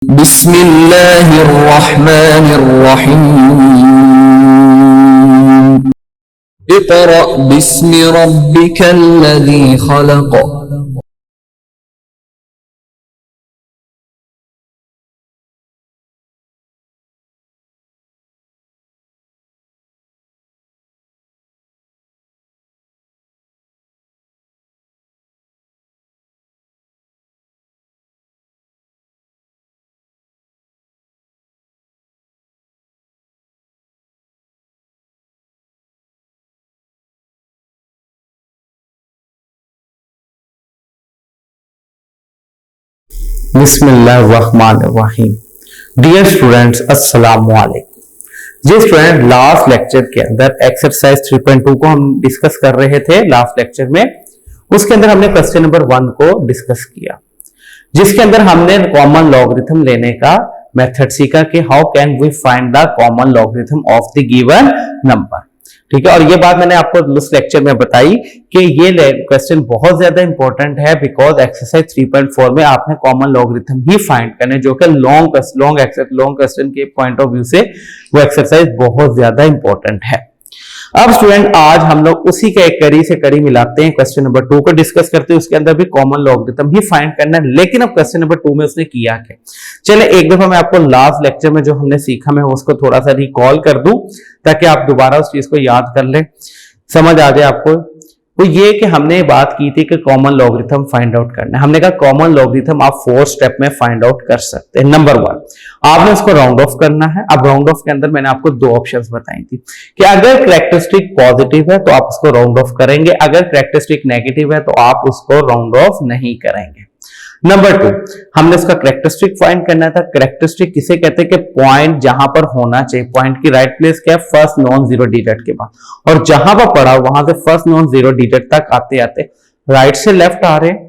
बिस्मिल्लाहिर्रहमानिर्रहीम। इक़रा बिस्मि रब्बिकल्लज़ी खलक़। बिस्मिल्लाहिर्रहमानिर्रहीम। Dear students, अस्सलाम वालेकुम। जी स्टूडेंट, लास्ट लेक्चर के अंदर एक्सरसाइज 3.2 को हम डिस्कस कर रहे थे। लास्ट लेक्चर में उसके अंदर हमने क्वेश्चन नंबर 1 को डिस्कस किया, जिसके अंदर हमने कॉमन लॉगरिथम लेने का मेथड सीखा कि how can we find the common logarithm of the given number. ठीक है, और ये बात मैंने आपको उस लेक्चर में बताई कि ये क्वेश्चन बहुत ज्यादा इंपॉर्टेंट है, बिकॉज एक्सरसाइज 3.4 में आपने कॉमन लॉगरिथम ही फाइंड करने, जो कि लॉन्ग क्वेश्चन के पॉइंट ऑफ व्यू से वो एक्सरसाइज बहुत ज्यादा इंपॉर्टेंट है। अब स्टूडेंट, आज हम लोग उसी के एक कड़ी से कड़ी मिलाते हैं, क्वेश्चन नंबर 2 को डिस्कस करते हैं। उसके अंदर भी कॉमन लॉगरिथम ही फाइंड करना है, लेकिन अब क्वेश्चन नंबर 2 में उसने किया क्या। चले एक दफा मैं आपको लास्ट लेक्चर में जो हमने सीखा मैं उसको थोड़ा सा रिकॉल कर दूं, ताकि आप दोबारा उस चीज को याद कर ले, समझ आ जाए आपको। तो ये कि हमने बात की थी कि कॉमन लॉगरिथम फाइंड आउट करना है। हमने कहा कॉमन लॉगरिथम आप 4 स्टेप में फाइंड आउट कर सकते हैं। नंबर 1, आपने उसको राउंड ऑफ करना है। अब राउंड ऑफ के अंदर मैंने आपको 2 ऑप्शंस बताई थी कि अगर कैरेक्टरिस्टिक पॉजिटिव है तो आप उसको राउंड ऑफ करेंगे, अगर कैरेक्टरिस्टिक नेगेटिव है तो आप उसको राउंड ऑफ नहीं करेंगे। नंबर 2, हमने इसका कैरेक्टरिस्टिक फाइंड करना था। कैरेक्टरिस्टिक किसे कहते हैं कि पॉइंट जहां पर होना चाहिए, पॉइंट की राइट प्लेस क्या है, फर्स्ट नॉन जीरो डिजिट के बाद, और जहां पर पड़ा वहां से फर्स्ट नॉन जीरो डिजिट तक आते आते राइट से लेफ्ट आ रहे हैं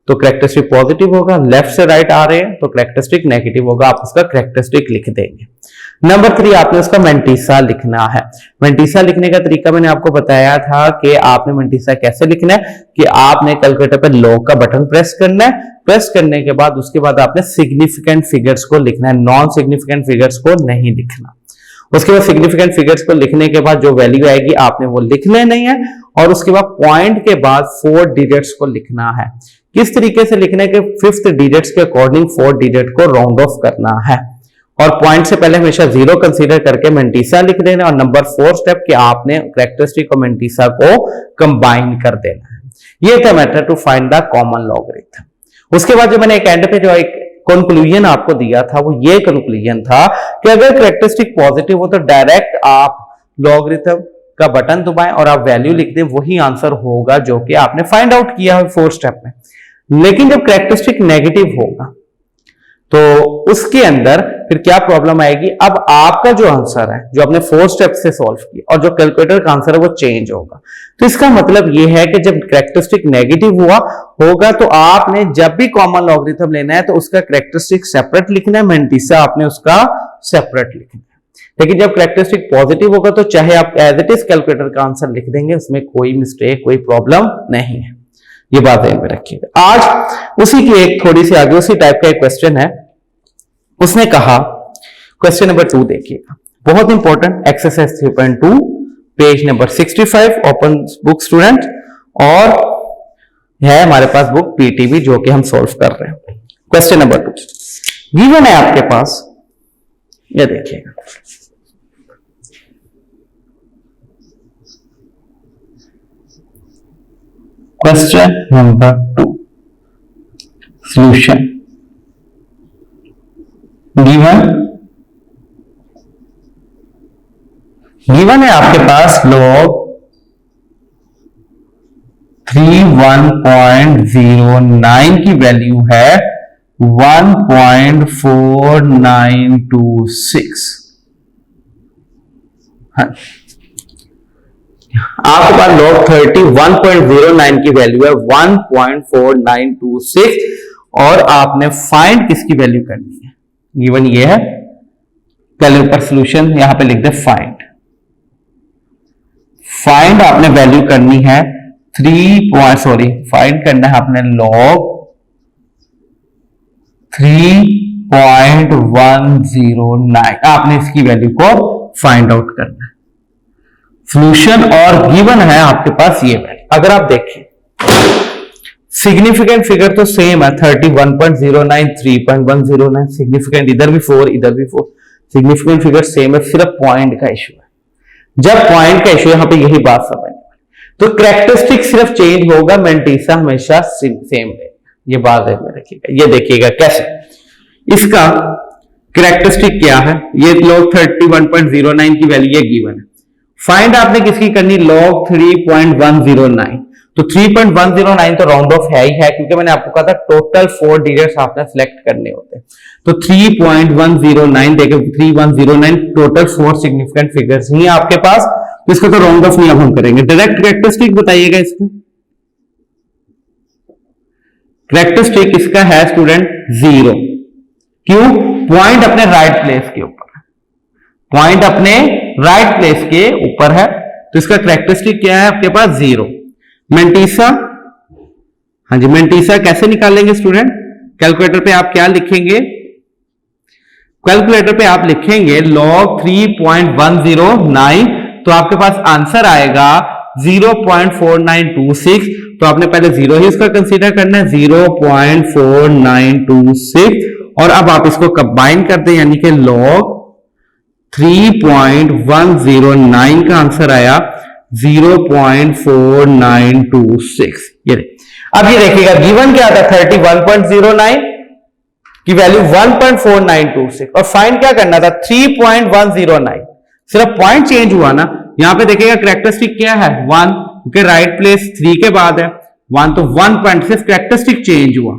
तो कैरेक्टरिस्टिक पॉजिटिव होगा, लेफ्ट से राइट आ रहे हैं तो कैरेक्टरिस्टिक नेगेटिव होगा, आप उसका कैरेक्टरिस्टिक लिख देंगे। नंबर 3, आपने उसका मेंटिसा लिखना है। मेंटिसा लिखने का तरीका मैंने आपको बताया था कि आपने मेंटिसा कैसे लिखना है कि आपने कैलकुलेटर पे लॉग का बटन प्रेस करना है, प्रेस करने के बाद उसके बाद आपने सिग्निफिकेंट फिगर्स को लिखना है, नॉन सिग्निफिकेंट फिगर्स को नहीं लिखना। उसके बाद सिग्निफिकेंट फिगर्स को लिखने के बाद जो वैल्यू आएगी आपने वो लिखने नहीं है, और उसके बाद पॉइंट के बाद 4 डिजिट्स को लिखना है। किस तरीके से लिखना है कि 5th डिजिट्स के अकॉर्डिंग 4 डिजिट को राउंड ऑफ करना है, और पॉइंट से पहले हमेशा 0 कंसीडर करके मेंटिसा लिख देना। और नंबर 4 स्टेप कि आपने कैरेक्टरिस्टिक और मेंटिसा को कंबाइन कर देना है। ये था method to find the common logarithm. उसके बाद जो मैंने एक एंड पे जो एक कंक्लूजन आपको दिया था वो ये कंक्लूजन था कि अगर कैरेक्टरिस्टिक पॉजिटिव हो तो डायरेक्ट आप लॉगरिथम का बटन दबाएं और आप वैल्यू लिख दें, वही आंसर होगा जो कि आपने फाइंड आउट किया है 4 स्टेप में। लेकिन जब कैरेक्टरिस्टिक नेगेटिव होगा तो उसके अंदर फिर क्या प्रॉब्लम आएगी, अब आपका जो आंसर है जो आपने 4 स्टेप से सॉल्व किया और जो कैलकुलेटर का आंसर है वो चेंज होगा। तो इसका मतलब ये है कि जब कैरेक्टरिस्टिक नेगेटिव होगा तो आपने जब भी कॉमन लॉगरिथम लेना है तो उसका कैरेक्टरिस्टिक सेपरेट लिखना है, मेंटिसा आपने उसका सेपरेट लिखना है। लेकिन जब कैरेक्टरिस्टिक पॉजिटिव होगा तो चाहे आप एज इट इज कैलकुलेटर का आंसर लिख देंगे, उसमें कोई मिस्टेक कोई प्रॉब्लम नहीं है। ये बात ध्यान में रखिएगा। आज उसी की एक थोड़ी सी आगे उसी टाइप का एक क्वेश्चन है। उसने कहा, क्वेश्चन नंबर 2 देखिएगा, बहुत important, exercise 3.2 page number 65, open book student, और है हमारे पास बुक पीटीबी जो कि हम सॉल्व कर रहे हैं। क्वेश्चन नंबर 2 गिवन है आपके पास, ये देखिएगा, क्वेश्चन नंबर 2 सॉल्यूशन। गिवन है आपके पास लॉग 31.09 की वैल्यू है 1.4926। आपके पास लॉग 31.09 की वैल्यू है 1.4926, और आपने फाइंड किसकी वैल्यू करनी है। गिवन ये है, कैलकुलेटर सॉल्यूशन यहां पे लिख दे फाइंड आपने वैल्यू करनी है फाइंड करना है आपने लॉग 3 0.109 आपने इसकी वैल्यू को फाइंड आउट करना है। सॉल्यूशन और गिवन है आपके पास ये वैल्यू। अगर आप देखें सिग्निफिकेंट फिगर तो सेम है 31.09 3.109 सिग्निफिकेंट इधर भी 4 इधर भी 4 सिग्निफिकेंट फिगर सेम है, सिर्फ पॉइंट का इशू है। जब पॉइंट का इशू यहां पे यही बात समझ तो कैरेक्टरिस्टिक सिर्फ चेंज होगा, मेंटिसा हमेशा सेम रहेगा। ये बात है में रखिएगा। ये देखिएगा कैसे इसका कैरेक्टरिस्टिक क्या है। ये log 31.09 की वैल्यू ये गिवन है। फाइंड आपने किसकी करनी log 3.109 तो 3.109 तो राउंड ऑफ है ही है, क्योंकि मैंने आपको कहा था टोटल 4 डिजिट्स आपने सिलेक्ट करने होते हैं। तो 3.109 देखिए 3109 टोटल 4 सिग्निफिकेंट फिगर्स ही आपके पास, तो इसका तो राउंड ऑफ नहीं अब हम करेंगे। डायरेक्ट कैरेक्टरिस्टिक बताइएगा इसका। कैरेक्टरिस्टिक इसका है स्टूडेंट 0। क्यों? पॉइंट अपने राइट प्लेस के ऊपर है, पॉइंट अपने राइट प्लेस के ऊपर है, तो इसका कैरेक्टरिस्टिक क्या है आपके पास 0। मेंटिसा, हाँ जी मेंटिसा कैसे निकालेंगे स्टूडेंट? कैलकुलेटर पे आप क्या लिखेंगे? कैलकुलेटर पे आप लिखेंगे log 3.109 तो आपके पास आंसर आएगा 0.4926। तो आपने पहले 0 ही इसका कंसीडर करना है 0.4926 और अब आप इसको कंबाइन कर दें, यानी कि log 3.109 का आंसर आया 0.4926। ये अब ये देखिएगा गिवन क्या था 31.09 की वैल्यू 1.4926 और फाइंड क्या करना था 3.109। सिर्फ पॉइंट चेंज हुआ ना। यहां पे देखिएगा कैरेक्टरिस्टिक क्या है 1, क्योंकि राइट प्लेस 3 के बाद है 1, तो 1 पॉइंट सिर्फ कैरेक्टरिस्टिक चेंज हुआ।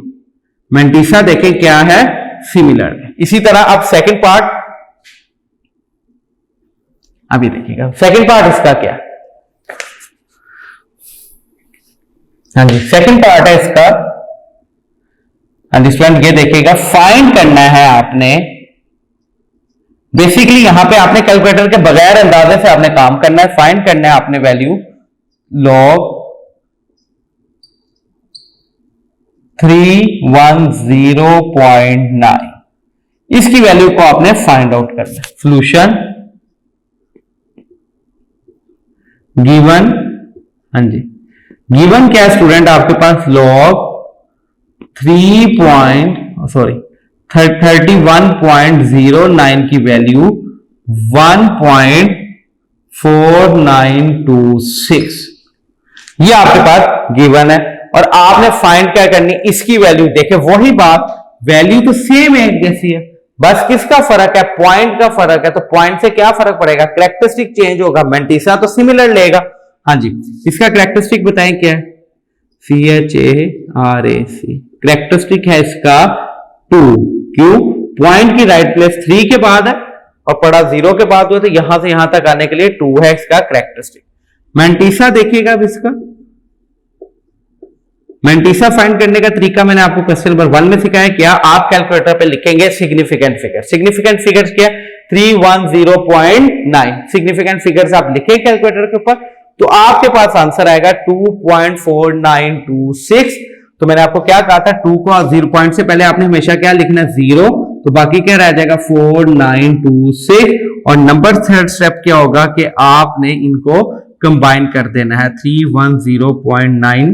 मेंटिसा देखें क्या है सिमिलर है। इसी तरह अब सेकंड पार्ट, अभी देखिएगा सेकंड पार्ट इसका क्या है। हाँ जी सेकंड पार्ट है इसका। हाँ जी स्टूडेंट ये देखिएगा फाइंड करना है आपने, बेसिकली यहां पे आपने कैलकुलेटर के बगैर अंदाजे से आपने काम करना है। फाइंड करना है आपने वैल्यू log 310.9 इसकी वैल्यू को आपने फाइंड आउट करना है। सॉल्यूशन गिवन, हाँ जी गिवन क्या है स्टूडेंट आपके पास log 31.09 की वैल्यू 1.4926 ये आपके पास गिवन है। और आपने फाइंड क्या करनी, इसकी वैल्यू देखे वही बात, वैल्यू तो सेम है जैसी है, बस किसका फर्क है पॉइंट का फर्क है। तो पॉइंट से क्या फर्क पड़ेगा, कैरेक्टरिस्टिक चेंज होगा। मेंटिसा तो सिमिलर लेगा। हाँ जी इसका कैरेक्टरिस्टिक बताएं क्या है CHARAC कैरेक्टरिस्टिक है इसका 2। क्यों? पॉइंट की राइट प्लेस 3 के बाद है और पड़ा 0 के बाद हुआ, तो यहां से यहां तक आने के लिए 2 है इसका कैरेक्टरिस्टिक। मेंटिसा देखिएगा अब इसका। मेंटिसा फाइंड करने का तरीका मैंने आपको क्वेश्चन नंबर 1 में सिखाया। क्या? आप कैलकुलेटर पे लिखेंगे सिग्निफिकेंट फिगर। सिग्निफिकेंट फिगर्स क्या? 310.9 सिग्निफिकेंट फिगर्स आप लिखे कैलकुलेटर के ऊपर तो आपके पास आंसर आएगा 2.4926। तो मैंने आपको क्या कहा था 2 को 0 पॉइंट से पहले आपने हमेशा क्या लिखना 0, तो बाकी क्या रह जाएगा 4926। और नंबर थर्ड स्टेप क्या होगा कि आपने इनको कंबाइन कर देना है। 310.9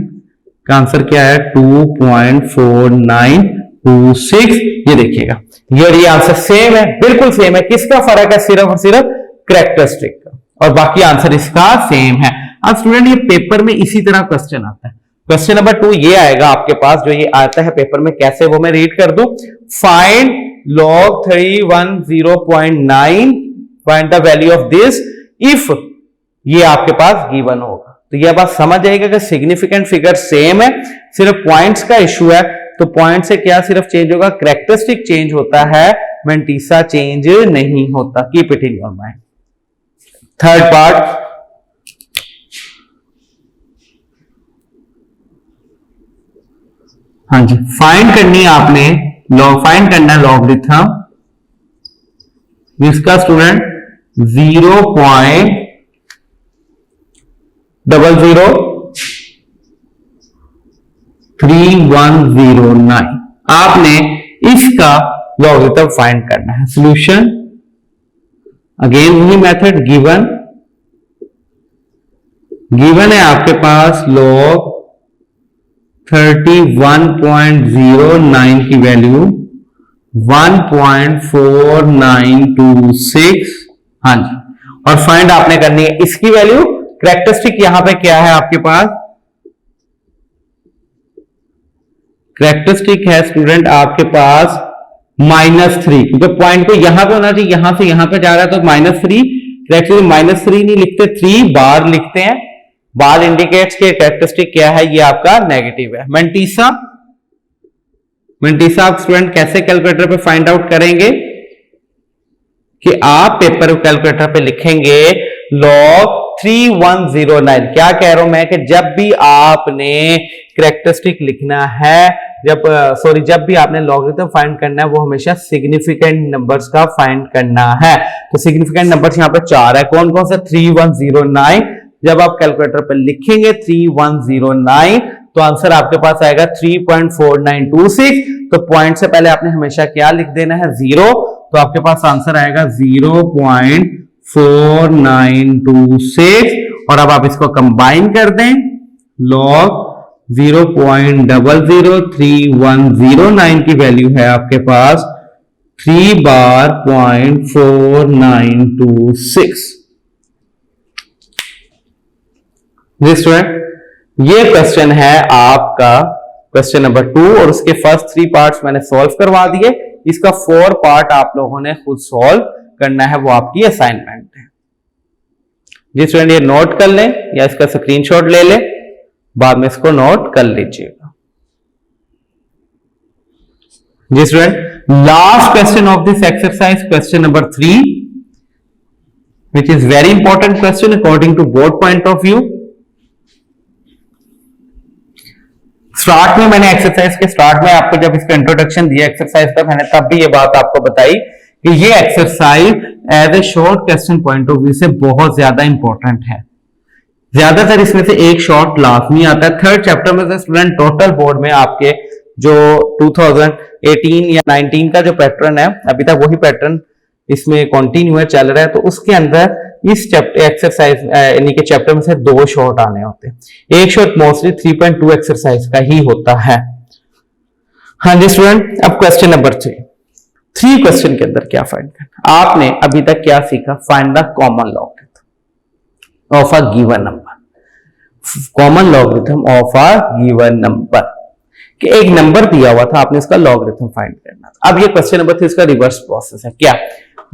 का आंसर क्या है 2.4926। ये देखिएगा ये आंसर सेम है, बिल्कुल सेम है। किसका फर्क है? सिर्फ और सिर्फ कैरेक्टरिस्टिक का, और बाकी आंसर इसका सेम है। अब स्टूडेंट ये पेपर में इसी तरह क्वेश्चन आता है। क्वेश्चन नंबर 2 ये आएगा आपके पास, जो ये आता है पेपर में, कैसे वो मैं रीड कर दूं। Find log 310.9 find the value of this if ये आपके पास गिवन होगा। तो ये बात समझ आएगा कि सिग्निफिकेंट फिगर सेम है, सिर्फ पॉइंट्स का इशू है। तो पॉइंट से क्या सिर्फ चेंज होगा, कैरेक्टरिस्टिक चेंज होता है, मेंटिसा चेंज नहीं होता। Keep it in your mind. Third part, हाँ जी फाइंड करनी है आपने, फाइंड करना है लॉगरिथम जिसका स्टूडेंट 0.00310.9 आपने इसका लॉगरिथम फाइंड करना है। सॉल्यूशन अगेन वही मेथड, गिवन है आपके पास log 31.09 की वैल्यू 1.4926, हाँ जी, और फाइंड आपने करनी है इसकी वैल्यू। कैरेक्टरिस्टिक यहां पे क्या है आपके पास, कैरेक्टरिस्टिक है स्टूडेंट आपके पास -3, क्योंकि पॉइंट को यहां पे होना चाहिए, यहां से यहां पे जा रहा है तो -3। -3 नहीं लिखते, 3 बार लिखते हैं। बार इंडिकेट्स के कैरेक्टरिस्टिक क्या है, ये आपका नेगेटिव है। मेंटिसा आप स्टूडेंट कैसे कैलकुलेटर पे फाइंड आउट करेंगे कि आप पेपर कैलकुलेटर पे लिखेंगे log 3109। क्या कह रहा हूं मैं कि जब भी आपने कैरेक्टरिस्टिक लिखना है, जब भी आपने लॉगरिथम फाइंड करना है, वो हमेशा सिग्निफिकेंट नंबर्स का फाइंड करना है। तो सिग्निफिकेंट नंबर्स यहां पे 4 है, कौन कौन सा, 3109। जब आप कैलकुलेटर पे लिखेंगे 3109 तो आंसर आपके पास आएगा 3.4926। तो पॉइंट से पहले आपने हमेशा क्या लिख देना है, 0। तो आपके पास आंसर आएगा 0.4926। और अब आप इसको कंबाइन कर दें, log 0.003109 की वैल्यू है आपके पास 3 बार 0.4926। जी स्टूडेंट, ये क्वेश्चन है आपका क्वेश्चन नंबर 2 और उसके फर्स्ट 3 पार्ट्स मैंने सॉल्व करवा दिए। इसका 4 पार्ट आप लोगों ने खुद सॉल्व करना है, वो आपकी असाइनमेंट है। जी स्टूडेंट, ये नोट कर लें या इसका स्क्रीनशॉट ले लें, बाद में इसको नोट कर लीजिएगा। जी student, last question of this exercise, question number 3, which is very important question according to both point of view. Start में मैंने एक्सरसाइज के स्टार्ट में आपको जब इसका इंट्रोडक्शन दिया एक्सरसाइज का, मैंने तब भी ये बात आपको बताई कि ये exercise as a short question point of view से बहुत ज्यादा इंपॉर्टेंट है। ज्यादातर इसमें से एक शॉर्ट लाजमी आता है। 3rd चैप्टर में से स्टूडेंट टोटल बोर्ड में आपके जो 2018 या 19 का जो पैटर्न है, अभी तक वही पैटर्न इसमें कंटिन्यू चल रहा है, तो उसके अंदर इस चैप्टर एक्सरसाइज यानी कि चैप्टर में से 2 शॉर्ट आने होते हैं। एक शॉर्ट मोस्टली 3.2 एक्सरसाइज का ही होता है। हाँ जी स्टूडेंट, अब क्वेश्चन नंबर 3 क्वेश्चन के अंदर क्या फाइंड करना, आपने अभी तक क्या सीखा, find the common logarithm of a given number. Common logarithm of a given number, कि एक नंबर दिया हुआ था, आपने इसका लॉगरिथम फाइंड करना था। अब ये क्वेश्चन नंबर 3 इसका रिवर्स प्रोसेस है। क्या,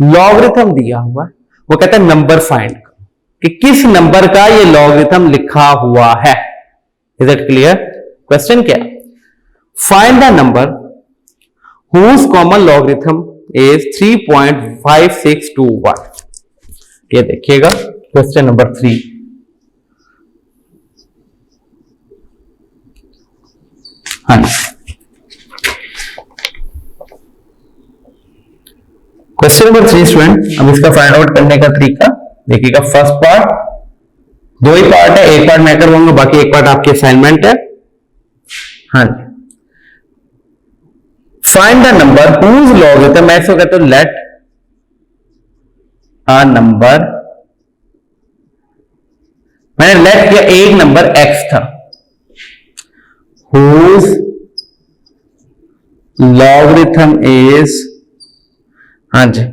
लॉगरिथम दिया हुआ, वो कहता है नंबर फाइंड करो कि किस नंबर का ये लॉगरिथम लिखा हुआ है। Is it clear? क्वेश्चन क्या, find the number whose common logarithm is 3.5621। ये देखिएगा क्वेश्चन नंबर 3। हाँ, क्वेश्चन नंबर 3 स्टूडेंट, अब इसका फाइंड आउट करने का तरीका देखिएगा। फर्स्ट पार्ट, 2 ही पार्ट है, एक पार्ट मैं करवाऊंगा, बाकी एक पार्ट आपकी असाइनमेंट है। हाँ, find the number whose logarithm, मैं इसको कहता हूं लेट अ नंबर, मैंने लेट किया, एक नंबर x था, हुज लॉगरिथम इज, हाँ जी,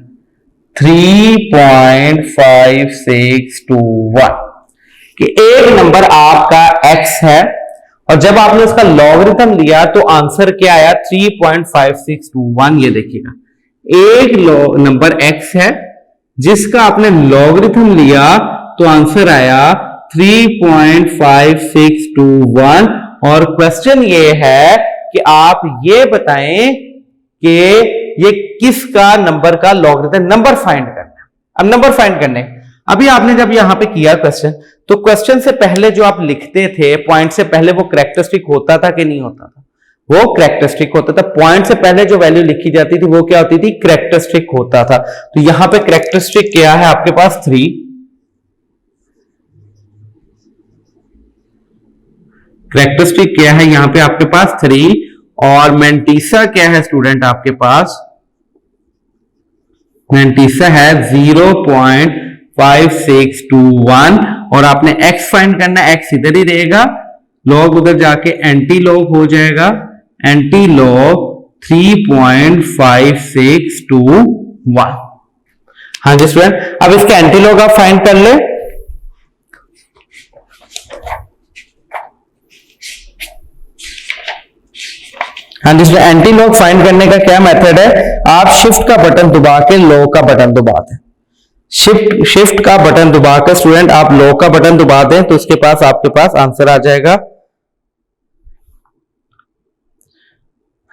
3.5621, कि एक नंबर आपका x है और जब आपने उसका लॉगरिथम लिया तो आंसर क्या आया, 3.5621। ये देखिएगा, एक नंबर x है जिसका आपने लॉगरिथम लिया तो आंसर आया 3.5621। और क्वेश्चन ये है कि आप ये बताएं कि ये किसका नंबर का लॉगरिथम, नंबर फाइंड करना। अब नंबर फाइंड करने, अभी आपने जब यहां पे किया क्वेश्चन, तो क्वेश्चन से पहले जो आप लिखते थे पॉइंट से पहले, वो कैरेक्टरिस्टिक होता था कि नहीं होता था? वो कैरेक्टरिस्टिक होता था। पॉइंट से पहले जो वैल्यू लिखी जाती थी वो क्या होती थी, कैरेक्टरिस्टिक होता था। तो यहां पे कैरेक्टरिस्टिक क्या है आपके पास, 3। कैरेक्टरिस्टिक क्या है यहां पे आपके पास 3, और मेंटिसा क्या है स्टूडेंट आपके पास मैंटीसा है 0.5621 और आपने x फाइंड करना है, x इधर ही रहेगा, लॉग उधर जाके एंटी लॉग हो जाएगा, एंटी लॉग 3.5621। हाँ जी स्टूडेंट, अब इसके एंटी लॉग आप फाइंड कर ले। हाँ जी, एंटी लॉग फाइंड करने का क्या मेथड है, आप शिफ्ट का बटन दबा के लॉग का बटन दबा दें। शिफ्ट का बटन दबा के स्टूडेंट आप लॉग का बटन दबा दें तो उसके पास आपके पास आंसर आ जाएगा।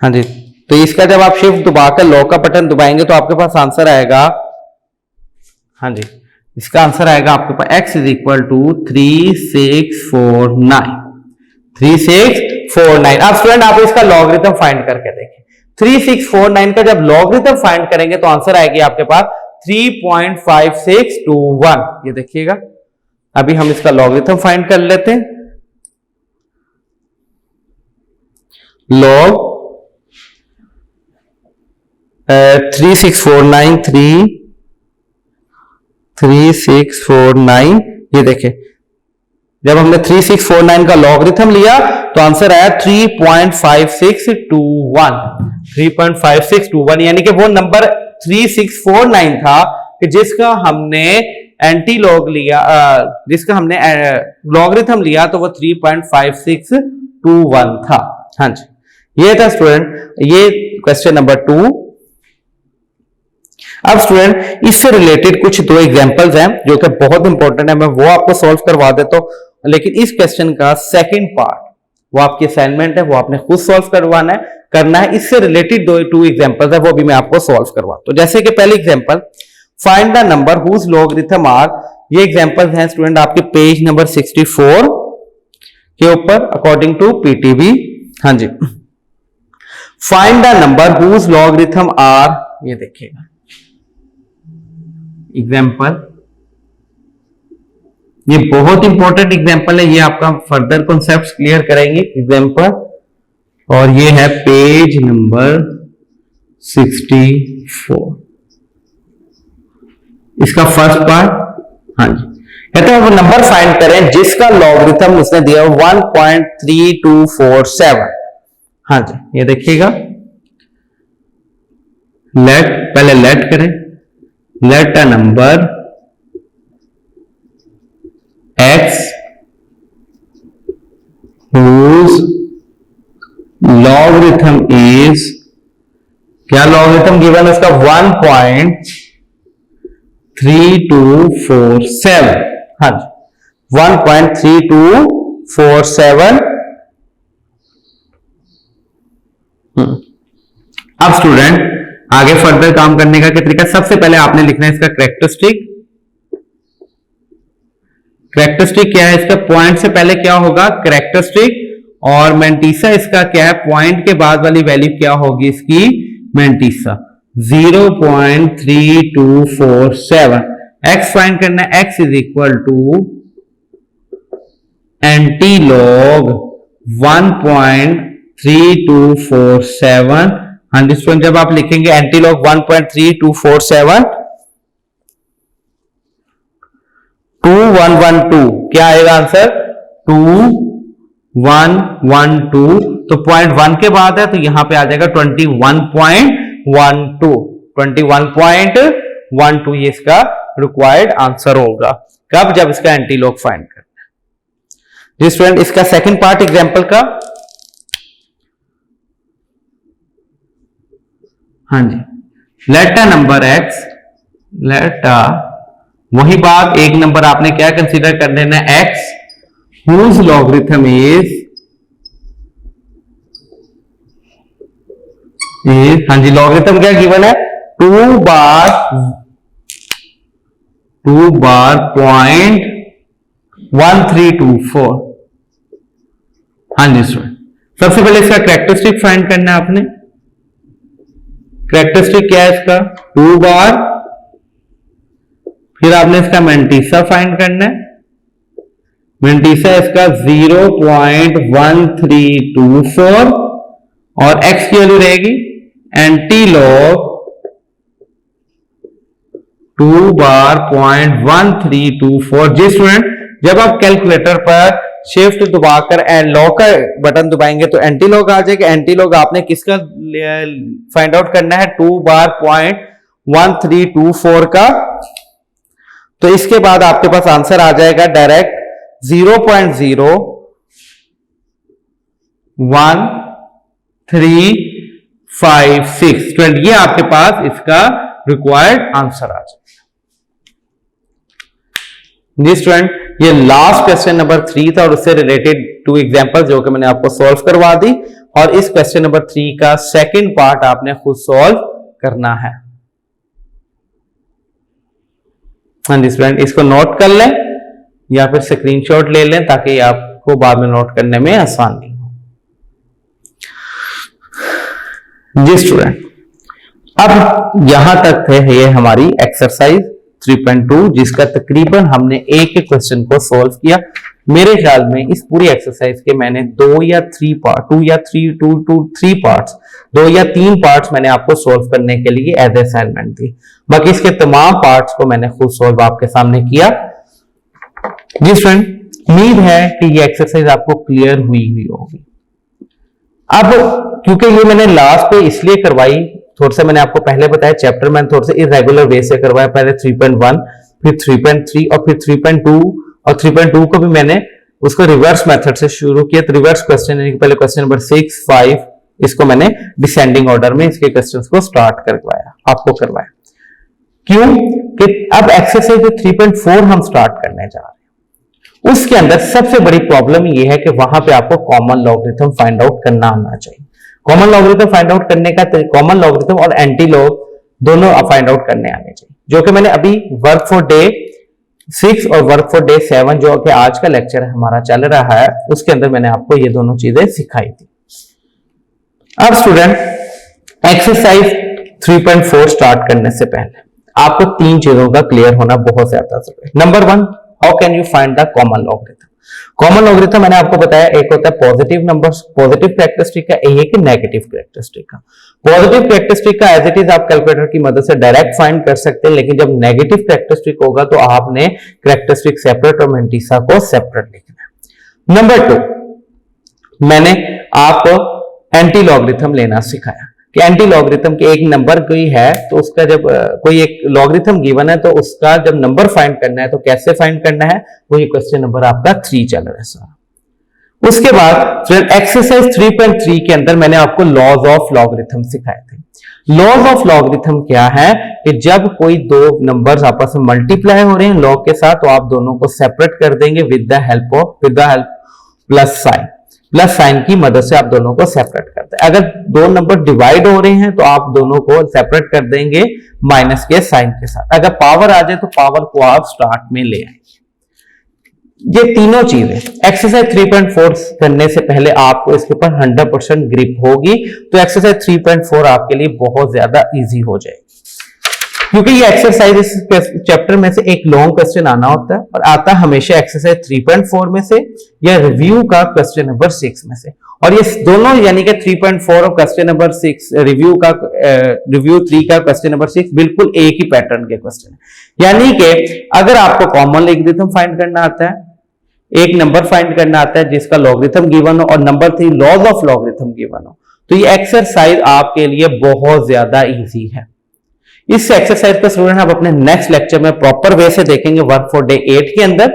हाँ जी, तो इसका जब आप शिफ्ट दबाकर लॉक का बटन दबाएंगे तो आपके पास आंसर आएगा। हाँ जी, इसका आंसर आएगा आपके पास x इज इक्वल टू 3649। 3649। अब स्टूडेंट आप इसका लॉगरिथम फाइंड करके देखें। 3649 का जब लॉगरिथम फाइंड करेंगे तो आंसर आएगी आपके पास 3.5621। ये देखिएगा, अभी हम इसका लॉगरिथम फाइंड कर लेते हैं। लॉग 3649 ये देखें, जब हमने 3649 का लॉगरिथम लिया तो आंसर आया 3.5621। 3.5621 यानी कि वो नंबर 3649 था कि जिसका हमने एंटी लॉग लिया, जिसका हमने लॉगरिथम लिया तो वो 3.5621 था। हाँ जी, ये था स्टूडेंट ये क्वेश्चन नंबर 2। अब स्टूडेंट इससे रिलेटेड कुछ दो एग्जांपल्स हैं जो कि बहुत इंपॉर्टेंट है, मैं वो आपको सॉल्व करवा देता हूं, लेकिन इस क्वेश्चन का सेकंड पार्ट वो आपकी असाइनमेंट है, वो आपने खुद सॉल्व करना है। इससे रिलेटेड टू एग्जांपल्स है, वो भी मैं आपको सॉल्व करवाता हूं। जैसे कि पहली example, find the number whose logarithm are. ये एग्जांपल्स हैं स्टूडेंट आपके पेज नंबर 64 के ऊपर अकॉर्डिंग टू पीटीबी। हाँ जी, find the number whose logarithm are. ये देखिएगा एग्जाम्पल, ये बहुत इंपॉर्टेंट एग्जाम्पल है, ये आपका फर्दर कॉन्सेप्ट्स क्लियर करेंगे एग्जाम्पल। और ये है पेज नंबर 64, इसका फर्स्ट पार्ट। हाँ जी, कहते हैं वो नंबर फाइंड करें जिसका लॉगरिथम उसने दिया 1.3247। हाँ जी, ये देखिएगा, पहले लेट करें, let a number x whose logarithm is, क्या लॉगरिथम गिवन है उसका 1.3247। हाँ जी, 1.3247। अब स्टूडेंट आगे फर्दर काम करने का क्या तरीका, सबसे पहले आपने लिखना है इसका कैरेक्टरिस्टिक। कैरेक्टरिस्टिक क्या है इसका, पॉइंट से पहले क्या होगा कैरेक्टरिस्टिक, और मैंटीसा इसका क्या है, पॉइंट के बाद वाली वैल्यू क्या होगी इसकी मैंटीसा 0.3247। एक्स फाइंड करना है, x is equal to antilog 1.3247। हाँ जी स्टूडेंट, जब आप लिखेंगे एंटी लॉग 1.3247 2112, क्या आएगा आंसर 2112। तो 0.1 के बाद है तो यहां पे आ जाएगा 21.12। 21.12 ये इसका रिक्वायर्ड आंसर होगा। कब, जब इसका एंटी लॉग फाइंड करना है। जी स्टूडेंट, इसका सेकंड पार्ट एग्जांपल का। हाँ जी, let a number x, let a, वही बात, एक नंबर आपने क्या कंसीडर कर लेना है x whose logarithm is, हाँ जी, लॉगरिथम क्या गिवन है 2 बार 0.1324। हाँ जी स्टूडेंट, सबसे पहले इसका कैरेक्टरिस्टिक फाइंड करना है आपने। कैरेक्टरिस्टिक क्या है इसका 2 बार, फिर आपने इसका मैंटीसा फाइंड करना है। मैंटीसा इसका 0.1324 और x की वैल्यू रहेगी एंटी लॉग 2 बार 0.1324। जी स्टूडेंट, जब आप कैलकुलेटर पर शिफ्ट दबाकर लॉग का बटन दबाएंगे तो एंटी लॉग आ जाएगा। एंटी लॉग आपने किसका फाइंड आउट करना है? 2 बार 0.1324 का। तो इसके बाद आपके पास आंसर आ जाएगा डायरेक्ट 0.01356। स्टूडेंट, ये आपके पास इसका रिक्वायर्ड आंसर आ जाएगा। जी स्टूडेंट, ये लास्ट क्वेश्चन नंबर 3 था और उससे रिलेटेड 2 एग्जांपल्स जो कि मैंने आपको सॉल्व करवा दी, और इस क्वेश्चन नंबर 3 का सेकंड पार्ट आपने खुद सॉल्व करना है। हाँ जी स्टूडेंट, इसको नोट कर लें या फिर स्क्रीनशॉट ले लें ताकि आपको बाद में नोट करने में आसानी हो। जी स्टूडेंट, अब यहां तक थे ये हमारी एक्सरसाइज 3.2, जिसका तकरीबन हमने एक एक क्वेश्चन को सॉल्व किया। मेरे ख्याल में इस पूरी एक्सरसाइज के मैंने 2 या 3 पार्ट्स मैंने आपको सॉल्व करने के लिए एज असाइनमेंट दी। बाकी इसके तमाम पार्ट्स को मैंने खुद सॉल्व आपके सामने किया। जी फ्रेंड, उम्मीद है कि ये एक्सरसाइज आपको क्लियर हुई होगी। अब क्योंकि ये मैंने लास्ट पे इसलिए करवाई, थोड़ा सा मैंने आपको पहले बताया चैप्टर मैंने थोड़ा सा इरेगुलर वे से करवाया। पहले 3.1, फिर 3.3 और फिर 3.2, और 3.2 को भी मैंने उसको रिवर्स मेथड से शुरू किया। तो रिवर्स क्वेश्चन यानी कि पहले क्वेश्चन नंबर 6, 5 इसको मैंने डिसेंडिंग ऑर्डर में इसके क्वेश्चंस को स्टार्ट करवाया, आपको करवाया। क्यों कि अब एक्सरसाइज 3.4 हम स्टार्ट करने जा रहे हैं। उसके अंदर सबसे बड़ी प्रॉब्लम यह है कि वहां पे आपको कॉमन लॉगरिथम फाइंड आउट करना आना चाहिए। कॉमन लॉगरिथम फाइंड आउट करने का कॉमन लॉगरिथम और एंटी लॉग दोनों फाइंड आउट करने आने चाहिए, जो कि मैंने अभी वर्क फॉर डे 6 और वर्क फॉर डे 7 जो कि आज का लेक्चर हमारा चल रहा है, उसके अंदर मैंने आपको ये दोनों चीजें सिखाई थी। अब स्टूडेंट, एक्सरसाइज 3.4 स्टार्ट करने से पहले आपको 3 चीजों का क्लियर होना बहुत ज्यादा जरूरी है। Number 1, how can you find the common logarithm. Common logarithm मैंने आपको बताया एक होता है पॉजिटिव नंबर्स, पॉजिटिव कैरेक्टरिस्टिक का, एक है नेगेटिव कैरेक्टरिस्टिक का। पॉजिटिव कैरेक्टरिस्टिक का एज इट इज आप कैलकुलेटर की मदद से डायरेक्ट फाइंड कर सकते हैं, लेकिन जब नेगेटिव कैरेक्टरिस्टिक होगा तो आपने कैरेक्टरिस्टिक सेपरेट और मेंटिसा को सेपरेट लिखना है। नंबर 2, मैंने आपको एंटी लॉगरिथम लेना सिखाया कि एंटी लॉगरिथम के एक नंबर कोई है तो उसका जब कोई एक लॉगरिथम गिवन है तो उसका जब नंबर फाइंड करना है तो कैसे फाइंड करना है, वो ये क्वेश्चन नंबर आपका 3 चल रहा है सारा। उसके बाद फिर एक्सरसाइज 3.3 के अंदर मैंने आपको लॉज ऑफ लॉगरिथम सिखाए थे। लॉज ऑफ लॉगरिथम क्या है कि जब कोई 2 नंबर्स आपस में मल्टीप्लाई हो रहे हैं लॉग के साथ, तो आप दोनों को सेपरेट कर देंगे with the help plus sign की मदद से आप दोनों को सेपरेट करते हैं। अगर 2 नंबर डिवाइड हो रहे हैं तो आप दोनों को सेपरेट कर देंगे माइनस के साइन के साथ। अगर पावर आ जाए तो पावर को आप स्टार्ट में ले आएंगे। ये तीनों चीजें एक्सरसाइज 3.4 करने से पहले आपको इसके ऊपर 100% ग्रिप होगी, तो एक्सरसाइज 3.4 आपके लिए बहुत ज्यादा इजी हो जाएगी। क्योंकि ये एक्सरसाइज इस चैप्टर में से एक लॉन्ग क्वेश्चन आना होता है और आता हमेशा एक्सरसाइज 3.4 में से या रिव्यू का क्वेश्चन नंबर 6 में से, और ये दोनों यानी कि 3.4 और क्वेश्चन नंबर 6 रिव्यू 3 का क्वेश्चन नंबर 6 बिल्कुल एक ही पैटर्न के क्वेश्चन है। यानी कि अगर आपको कॉमन लॉगरिथम फाइंड करना आता है, एक नंबर फाइंड करना आता है जिसका लॉगरिथम गिवन हो, और number 3 laws of logarithm given हो, तो ये एक्सरसाइज आपके लिए बहुत ज्यादा इजी है। इस एक्सरसाइज का स्टूडेंट आप अपने नेक्स्ट लेक्चर में प्रॉपर वे से देखेंगे वर्क फॉर डे 8 के अंदर।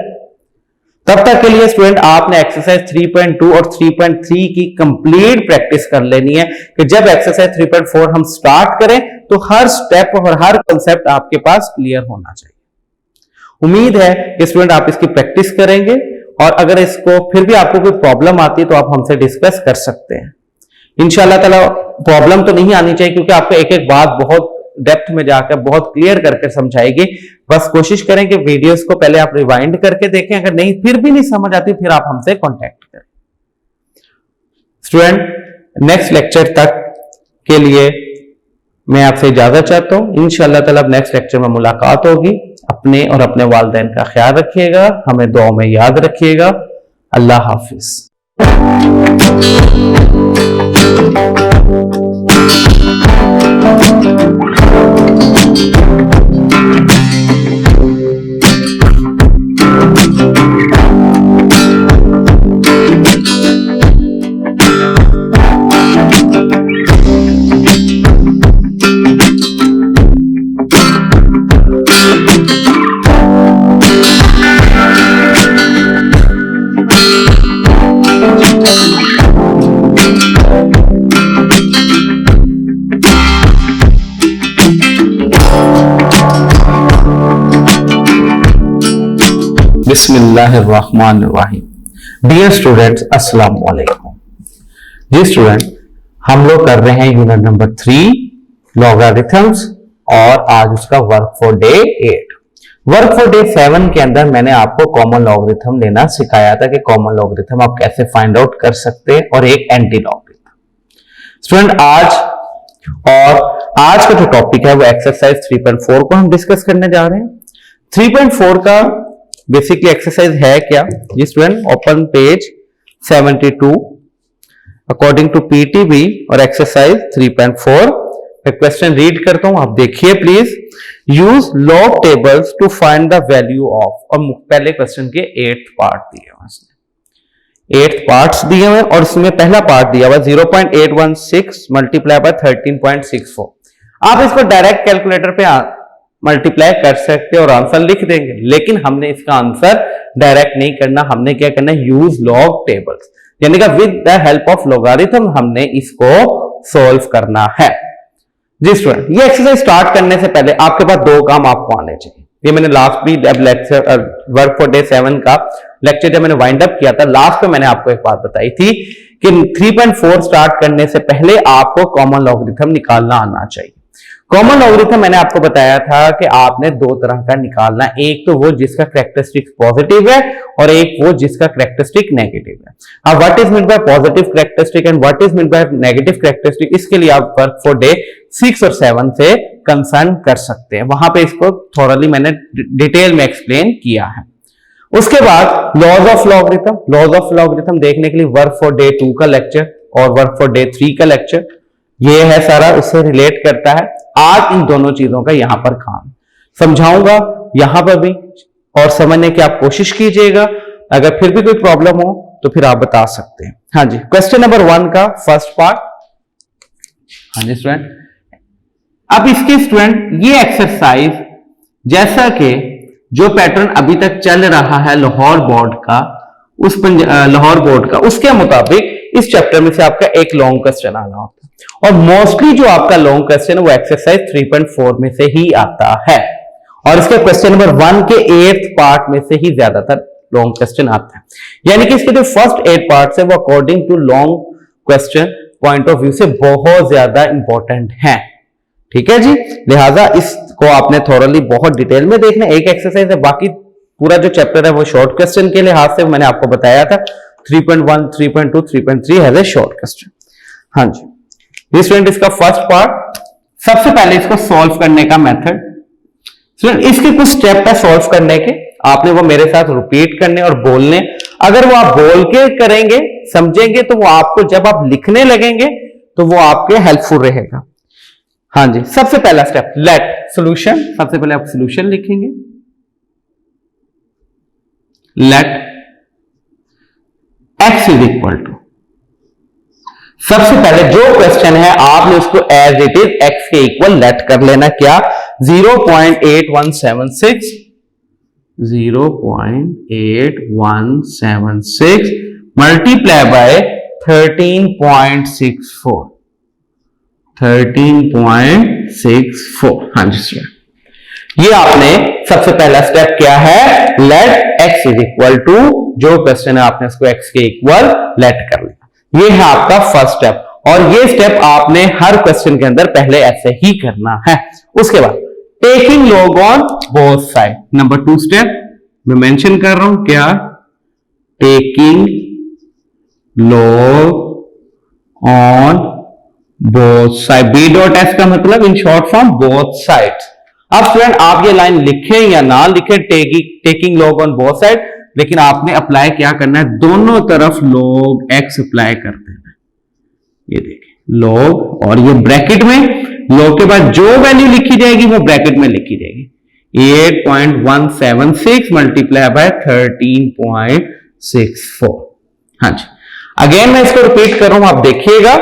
तब तक के लिए स्टूडेंट आपने एक्सरसाइज 3.2 और 3.3 की कंप्लीट प्रैक्टिस कर लेनी है कि जब एक्सरसाइज 3.4 हम स्टार्ट करें तो हर स्टेप और हर कंसेप्ट आपके पास क्लियर होना चाहिए। उम्मीद है कि स्टूडेंट आप इसकी प्रैक्टिस करेंगे, और अगर इसको फिर भी आपको कोई प्रॉब्लम आती है तो आप हमसे डिस्कस कर सकते हैं। इंशाल्लाह ताला प्रॉब्लम तो नहीं आनी चाहिए, क्योंकि आपको एक एक बात बहुत डेप्थ में जाकर बहुत क्लियर करके समझाएगी। बस कोशिश करें कि वीडियोस को पहले आप रिवाइंड करके देखें, अगर नहीं फिर भी नहीं समझ आती फिर आप हमसे कांटेक्ट करें। स्टूडेंट, नेक्स्ट लेक्चर तक के लिए मैं आपसे इजाजत चाहता हूं। इंशाअल्लाह ताला नेक्स्ट लेक्चर में मुलाकात होगी। अपने और अपने वालिदैन का ख्याल रखिएगा, हमें दुआ में याद रखिएगा। अल्लाह हाफिज। बिस्मिल्लाहिर्रहमानिर्रहीम। डियर स्टूडेंट्स, अस्सलाम वालेकुम। जी स्टूडेंट, हम लोग कर रहे हैं यूनिट नंबर 3 लॉगरिथम्स और आज उसका work for day 8। Work for day 7 के अंदर मैंने आपको कॉमन लॉगरिथम लेना सिखाया था कि कॉमन लॉगरिथम आप कैसे फाइंड आउट कर सकते हैं और एक एंटी लॉगरिथम। स्टूडेंट, आज का जो टॉपिक है वो एक्सरसाइज 3.4 को हम डिस्कस करने जा रहे हैं। 3.4 का बेसिकली एक्सरसाइज है क्या? जी student, open page 72 according to PTB और एक्सरसाइज 3.4 क्वेश्चन रीड करता हूं, आप देखिए please. Use log tables to find the value of, और पहले क्वेश्चन के 8th पार्ट दिए हुए, 8 पार्ट्स दिए हुए और उसमें पहला पार्ट दिया हुआ 0.816 मल्टीप्लाई बाय 13.64। आप इसको डायरेक्ट कैलकुलेटर पे मल्टीप्लाई कर सकते हैं और आंसर लिख देंगे, लेकिन हमने इसका आंसर डायरेक्ट नहीं करना। हमने क्या करना है? यूज लॉग टेबल्स, यानी कि with the help of logarithm हमने इसको सॉल्व करना है। जी स्टूडेंट, ये एक्सरसाइज स्टार्ट करने से पहले आपके पास 2 काम आपको आने चाहिए। ये मैंने लास्ट भी लेक्चर वर्क फॉर डे 7 का लेक्चर जब मैंने वाइंड अप किया था, लास्ट में मैंने आपको एक बात बताई थी कि 3.4 स्टार्ट करने से पहले आपको कॉमन लॉगरिथम निकालना आना चाहिए। कॉमन लॉगरिथम मैंने आपको बताया था कि आपने 2 तरह का निकालना, एक तो वो जिसका कैरेक्टरिस्टिक पॉजिटिव है और एक वो जिसका कैरेक्टरिस्टिक नेगेटिव है। अब what is mean by positive characteristic and what is mean by negative characteristic, इसके लिए आप वर्क फॉर डे 6 और 7 से कंसर्न कर सकते हैं, वहां पे इसको थोरली मैंने डिटेल में एक्सप्लेन किया है। उसके बाद लॉज ऑफ लॉगरिथम देखने के लिए वर्क फॉर डे 2 का लेक्चर और वर्क फॉर डे 3 का लेक्चर, ये है सारा, उससे रिलेट करता है। आज इन दोनों चीजों का यहां पर काम समझाऊंगा यहां पर भी, और समझने की आप कोशिश कीजिएगा। अगर फिर भी कोई प्रॉब्लम हो तो फिर आप बता सकते हैं। हाँ जी, क्वेश्चन नंबर 1 का फर्स्ट पार्ट। हाँ जी स्टूडेंट, अब इसके स्टूडेंट ये एक्सरसाइज जैसा कि जो पैटर्न अभी तक चल रहा है लाहौर बोर्ड का, उसके मुताबिक इस चैप्टर में से आपका एक लॉन्ग क्वेश्चन आना होता है, और मोस्टली जो आपका लॉन्ग क्वेश्चन है वो एक्सरसाइज 3.4 में से ही आता है, और इसके क्वेश्चन नंबर 1 के 8th पार्ट में से ही ज्यादातर लॉन्ग क्वेश्चन आता है। यानी कि इसके जो फर्स्ट 8 पार्ट्स है वो according to long question point of view से बहुत ज्यादा इंपॉर्टेंट है। ठीक है जी, लिहाजा इसको आपने थोरली बहुत डिटेल में देखना। एक एक्सरसाइज है, बाकी पूरा जो चैप्टर है वो शॉर्ट क्वेश्चन के लिहाज से मैंने आपको बताया था 3.1, 3.2, 3.3 हैज ए शॉर्ट क्वेश्चन। हाँ जी, स्टूडेंट इसका फर्स्ट पार्ट, सबसे पहले इसको सॉल्व करने का मेथड। स्टूडेंट इसके कुछ स्टेप है सॉल्व करने के, आपने वो मेरे साथ रिपीट करने और बोलने। अगर वो आप बोल के करेंगे, समझेंगे, तो वो आपको जब आप लिखने लगेंगे तो वो आपके हेल्पफुल रहेगा। हाँ जी, सबसे पहला स्टेप लेट सॉल्यूशन, सबसे पहले आप सॉल्यूशन लिखेंगे। Let x is equal to, सबसे पहले जो क्वेश्चन है आपने उसको एज इट इज x के इक्वल लेट कर लेना। क्या? 0.8176 मल्टीप्लाई बाय 13.64। हाँ जी, ये आपने सबसे पहला स्टेप क्या है? Let x is equal to, जो क्वेश्चन है आपने उसको x के इक्वल लेट कर लिया। ये है आपका फर्स्ट स्टेप, और ये स्टेप आपने हर क्वेश्चन के अंदर पहले ऐसे ही करना है। उसके बाद taking log on both side, number 2 step मैं मेंशन कर रहा हूं, क्या? Taking log on both side, B.S का मतलब in short form both sides. अब स्टूडेंट आप ये लाइन लिखें या ना लिखें, taking log on both side, लेकिन आपने अप्लाई क्या करना है? दोनों तरफ log x अप्लाई कर देना। ये देखिए log, और ये ब्रैकेट में log के बाद जो वैल्यू लिखी जाएगी वो ब्रैकेट में लिखी जाएगी। 8.176 मल्टीप्लाई बाय 13.64। हाँ जी, अगेन मैं इसको रिपीट कर रहा हूं, आप देखिएगा।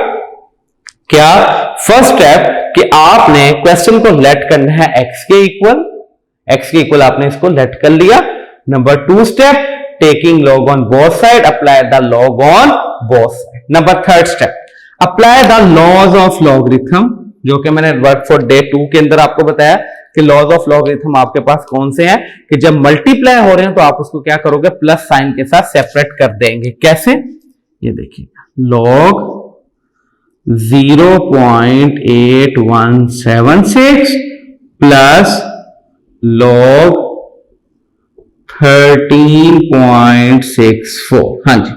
क्या? फर्स्ट स्टेप कि आपने क्वेश्चन को लेट करना है x के इक्वल आपने इसको लेट कर लिया। Number 2 step taking log on both side, apply the log on both side. Number 3rd step apply the laws of logarithm, जो कि मैंने वर्क फॉर डे 2 के अंदर आपको बताया कि लॉज ऑफ लॉगरिथम आपके पास कौन से हैं कि जब मल्टीप्लाई हो रहे हैं तो आप उसको क्या करोगे, प्लस साइन के साथ सेपरेट कर देंगे। कैसे, ये देखिए लॉग 0.8176 प्लस लॉग 13.64। हाँ जी,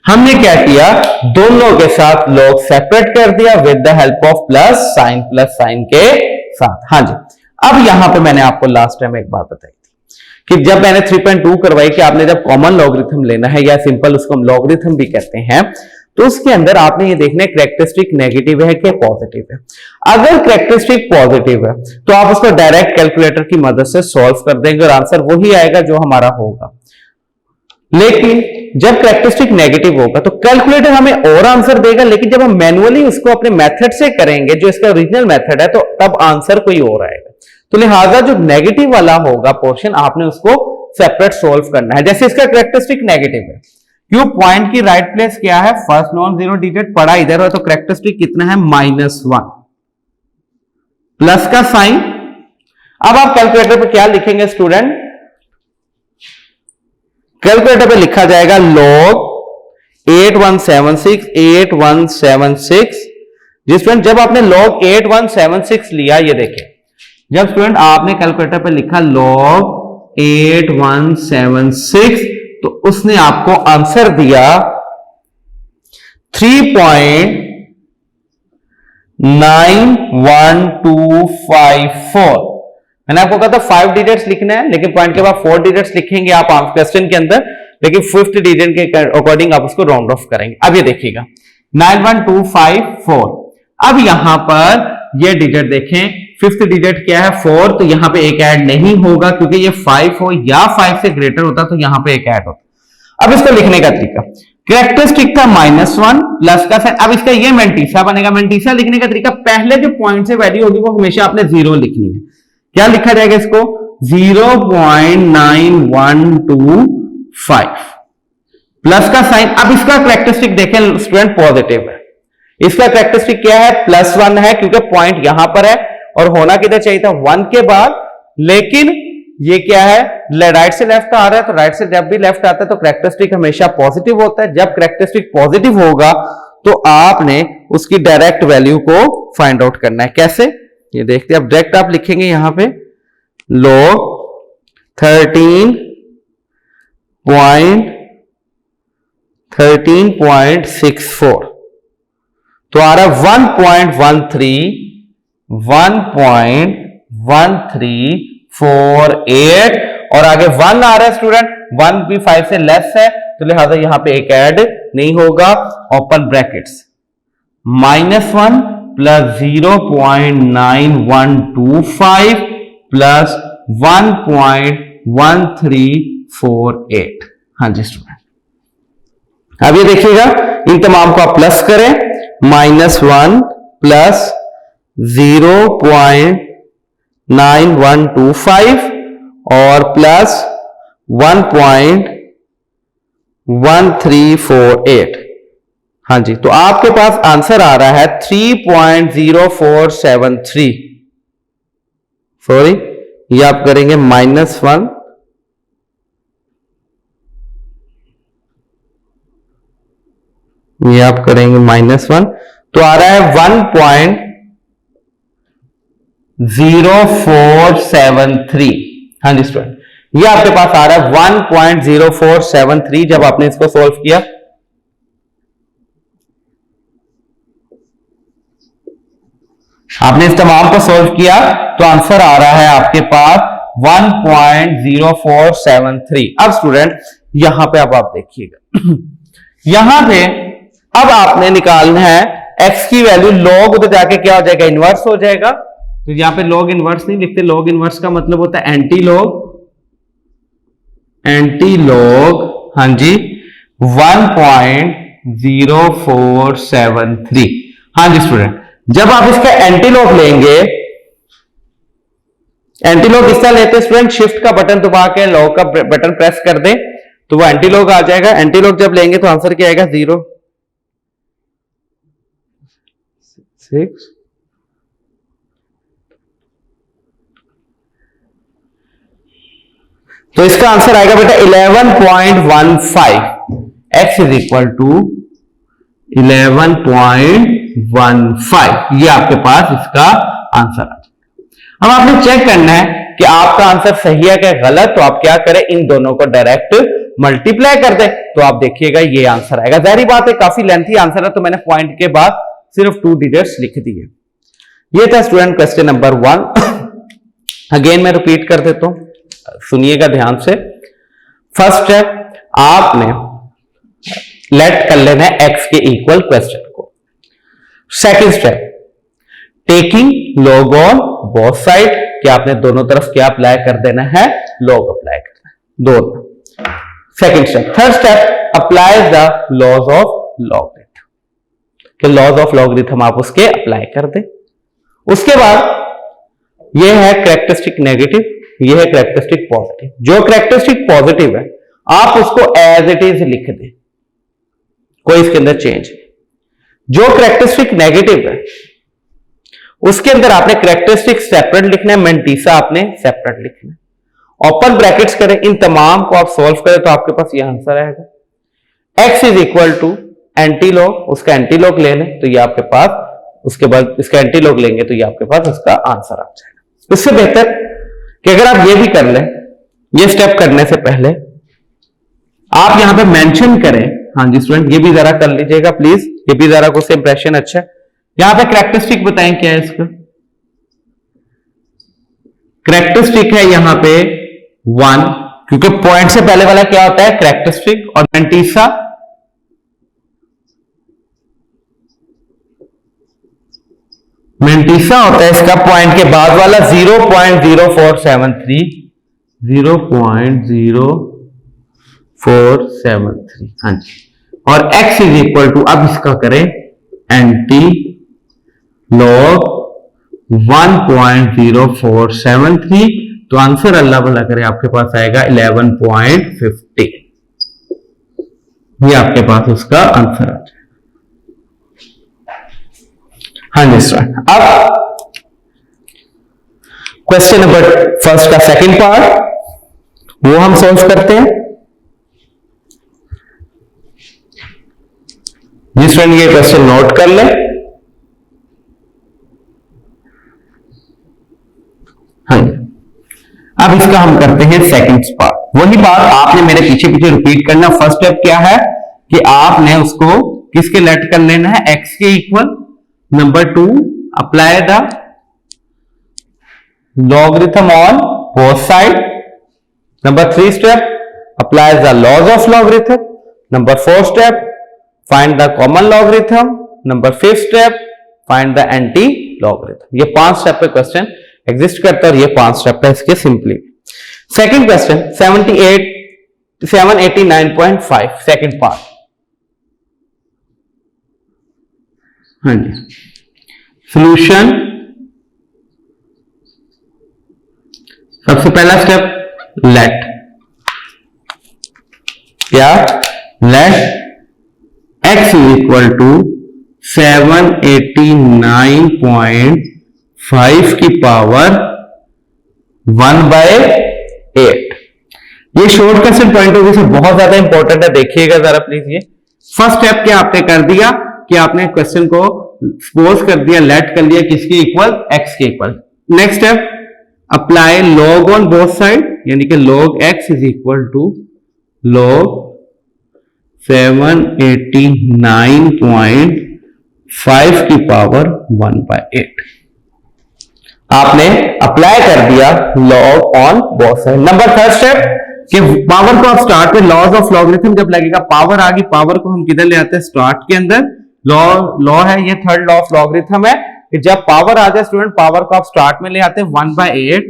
हमने क्या किया, दोनों के साथ लॉग सेपरेट कर दिया with the help of plus sign के साथ। हाँ जी, अब यहां पे मैंने आपको लास्ट टाइम एक बात बताई थी कि जब मैंने 3.2 करवाई कि आपने जब कॉमन लॉगरिथम लेना है या सिंपल उसको हम लॉगरिथम भी कहते हैं, तो उसके अंदर आपने ये देखना है कैरेक्टरिस्टिक नेगेटिव है कि पॉजिटिव है। अगर कैरेक्टरिस्टिक पॉजिटिव है तो आप उसको डायरेक्ट कैलकुलेटर की मदद से सॉल्व कर देंगे और आंसर वही आएगा जो हमारा होगा। लेकिन जब कैरेक्टरिस्टिक नेगेटिव होगा तो कैलकुलेटर हमें और आंसर देगा, लेकिन जब हम मैनुअली उसको अपने मेथड से करेंगे जो इसका ओरिजिनल मेथड है तो तब आंसर कोई और आएगा। तो लिहाजा जो नेगेटिव वाला होगा पोर्शन आपने उसको सेपरेट सोल्व करना है। जैसे इसका कैरेक्टरिस्टिक नेगेटिव है, क्यों पॉइंट की राइट प्लेस क्या है, फर्स्ट नॉन जीरो डिजिट पड़ा इधर है, तो कैरेक्टरिस्टिक कितना है, -1 प्लस का साइन। अब आप कैलकुलेटर पे क्या लिखेंगे स्टूडेंट, कैलकुलेटर पे लिखा जाएगा log 8176 जी स्टूडेंट। जब आपने log 8176 लिया, ये देखें, जब स्टूडेंट आपने कैलकुलेटर पे लिखा log 8176 तो उसने आपको आंसर दिया 3.91254। मैंने आपको कहा था 5 डिजिट्स लिखना है, लेकिन पॉइंट के बाद 4 डिजिट्स लिखेंगे आप क्वेश्चन के अंदर, लेकिन 5th डिजिट के अकॉर्डिंग आप उसको राउंड ऑफ करेंगे। अब ये देखिएगा 91254। अब यहां पर ये डिजिट देखें, 5th डिजिट क्या है 4, तो यहां पे एक ऐड नहीं होगा क्योंकि ये 5 हो या 5 से ग्रेटर होता तो यहां पे एक ऐड होता। अब इसको लिखने का तरीका, कैरेक्टरिस्टिक था -1 प्लस का साइन। अब इसका ये मेंटीसा बनेगा। मेंटीसा लिखने का तरीका, पहले जो पॉइंट से वैल्यू होगी वो हमेशा आपने 0 लिखनी है। क्या लिखा जाएगा इसको, 0.9125 प्लस का साइन। अब इसका कैरेक्टरिस्टिक देखें स्टूडेंट, पॉजिटिव है। इसका कैरेक्टरिस्टिक क्या है, +1 है क्योंकि पॉइंट यहां पर है और होना किधर चाहिए था, 1 के बाद। लेकिन ये क्या है, राइट से लेफ्ट आ रहा है, तो राइट से जब भी लेफ्ट आता है तो कैरेक्टरिस्टिक हमेशा पॉजिटिव होता है। जब कैरेक्टरिस्टिक पॉजिटिव होगा तो आपने उसकी डायरेक्ट वैल्यू को फाइंड आउट करना है। कैसे, ये देखते हैं। अब डायरेक्ट आप लिखेंगे यहां पे log 13.64 तो आ रहा है 1.1348 और आगे 1 आ रहा है स्टूडेंट, 1 भी 5 से लेस है तो लिहाजा यहां पे एक ऐड नहीं होगा। Open brackets -1 plus 0.9125 plus 1.1348। हाँ जी स्टूडेंट, अब ये देखिएगा, इन तमाम को आप प्लस करें, -1 प्लस 0.9125 और प्लस 1.1348। हाँ जी, तो आपके पास आंसर आ रहा है 3.0473। सॉरी, ये आप करेंगे -1 ये आप करेंगे -1 तो आ रहा है 1.0473। हाँ जी स्टूडेंट, ये आपके पास आ रहा है 1.0473 जब आपने इसको सोल्व किया। आपने इस तमाम को सोल्व किया तो आंसर आ रहा है आपके पास 1.0473। अब स्टूडेंट यहां पे अब आप देखिएगा, यहां पे अब आपने निकालना है x की वैल्यू। log उधर जाके क्या हो जाएगा, इनवर्स हो जाएगा। तो यहां पे log इनवर्स नहीं लिखते, log इनवर्स का मतलब होता है एंटी लॉग। हाँ जी, 1.0473। हाँ जी स्टूडेंट, जब आप इसका एंटी लॉग लेंगे, एंटी लॉग किसका लेते हैं स्टूडेंट, शिफ्ट का बटन दबा के लॉग का बटन प्रेस कर दे तो वो एंटी लॉग आ जाएगा। एंटी लॉग जब लेंगे तो आंसर क्या आएगा, 0.6 तो इसका आंसर आएगा बेटा 11.15। x इज इक्वल टू 11.15, ये आपके पास इसका आंसर आ जाएगा। अब आपने चेक करना है कि आपका आंसर सही है क्या गलत, तो आप क्या करें, इन दोनों को डायरेक्ट मल्टीप्लाई कर दे, तो आप देखिएगा ये आंसर आएगा। जाहिर बात है काफी लेंथी आंसर है, तो मैंने पॉइंट के बाद सिर्फ 2 डिजिट्स लिख दिए। ये था स्टूडेंट क्वेश्चन नंबर 1। अगेन मैं रिपीट कर देता हूं, सुनिएगा ध्यान से। फर्स्ट स्टेप, आपने लेट कर लेना है x के इक्वल क्वेश्चन को। Second step, taking log on both side, कि आपने दोनों तरफ क्या अप्लाई कर देना है, लॉग अप्लाई करना है दोनों। Second step. Third step, apply the laws of logarithm, कि लॉज ऑफ लॉगरिथम आप उसके अप्लाई कर दे। उसके बाद ये है कैरेक्टरिस्टिक नेगेटिव, ये है कैरेक्टरिस्टिक पॉजिटिव। जो कैरेक्टरिस्टिक पॉजिटिव है आप उसको एज इट इज लिख दें, कोई इसके अंदर चेंज नहीं। जो कैरेक्टरिस्टिक नेगेटिव है उसके अंदर आपने कैरेक्टरिस्टिक सेपरेट लिखना है, मेंटीसा आपने सेपरेट लिखना है। ओपन ब्रैकेट्स करें, इन तमाम को आप सॉल्व करें तो आपके पास ये आंसर आएगा। x is equal to antilog, उसका एंटीलॉग ले लें तो ये आपके पास, उसके बाद इसका एंटीलॉग लेंगे तो ये आपके पास उसका आंसर आ जाएगा। इससे बेहतर कि अगर आप ये भी कर लें, ये स्टेप करने से पहले आप यहां पे मेंशन करें, हाँ जी स्टूडेंट ये भी जरा कर लीजिएगा प्लीज, ये भी जरा कुछ इंप्रेशन अच्छा है। यहां पे कैरेक्टरिस्टिक बताएं क्या है इसका। कैरेक्टरिस्टिक है यहां पे 1, क्योंकि पॉइंट से पहले वाला क्या होता है, कैरेक्टरिस्टिक, और मेंटीसा होता है इसका पॉइंट के बाद वाला 0.0473, 0.0473, हाँ जी। और x इज इक्वल टू, अब इसका करें एंटी लॉग 1.0473, तो आंसर अल्लाह भला करे आपके पास आएगा 11.50, ये आपके पास उसका आंसर आ जाएगा। हाँ जी सर। अब क्वेश्चन नंबर फर्स्ट का सेकंड पार्ट वो हम सॉल्व करते हैं। जिस फ्रेंड ये क्वेश्चन नोट कर ले। हाँ जी, अब इसका हम करते हैं सेकंड पार्ट। वही बात आपने मेरे पीछे पीछे रिपीट करना। फर्स्ट स्टेप क्या है कि आपने उसको किसके लेट कर लेना है, x के equal. Number 2, apply the logarithm on both side. Number 3 step, apply the laws of logarithm. Number 4 step, find the common logarithm. Number 5 step, find the anti logarithm. ये 5 स्टेप पे क्वेश्चन एग्जिस्ट करता है और ये 5 step है इसके simply. Second question 789.5 second part. हाँ जी, सॉल्यूशन। सबसे पहला स्टेप लेट, क्या, let x is equal to 789.5 की पावर 1/8। ये short question point of view से बहुत ज्यादा इंपॉर्टेंट है, देखिएगा जरा प्लीज। ये फर्स्ट स्टेप क्या आपने कर दिया कि आपने क्वेश्चन को सपोज कर दिया, लेट कर लिया किसके इक्वल, x के equal. Next step, apply log on both side, यानी कि log x is equal to log 789.5 की पावर 1/8। आपने अप्लाई कर दिया log on both side. Number third step कि पावर को आप स्टार्ट में लॉज ऑफ लॉगरिथम जब लगेगा, पावर आ गई, पावर को हम किधर ले आते हैं, स्टार्ट के अंदर। लॉ है ये, थर्ड लॉ ऑफ लॉगरिथम है कि जब पावर आ जाए स्टूडेंट, पावर को आप स्टार्ट में ले आते हैं 1/8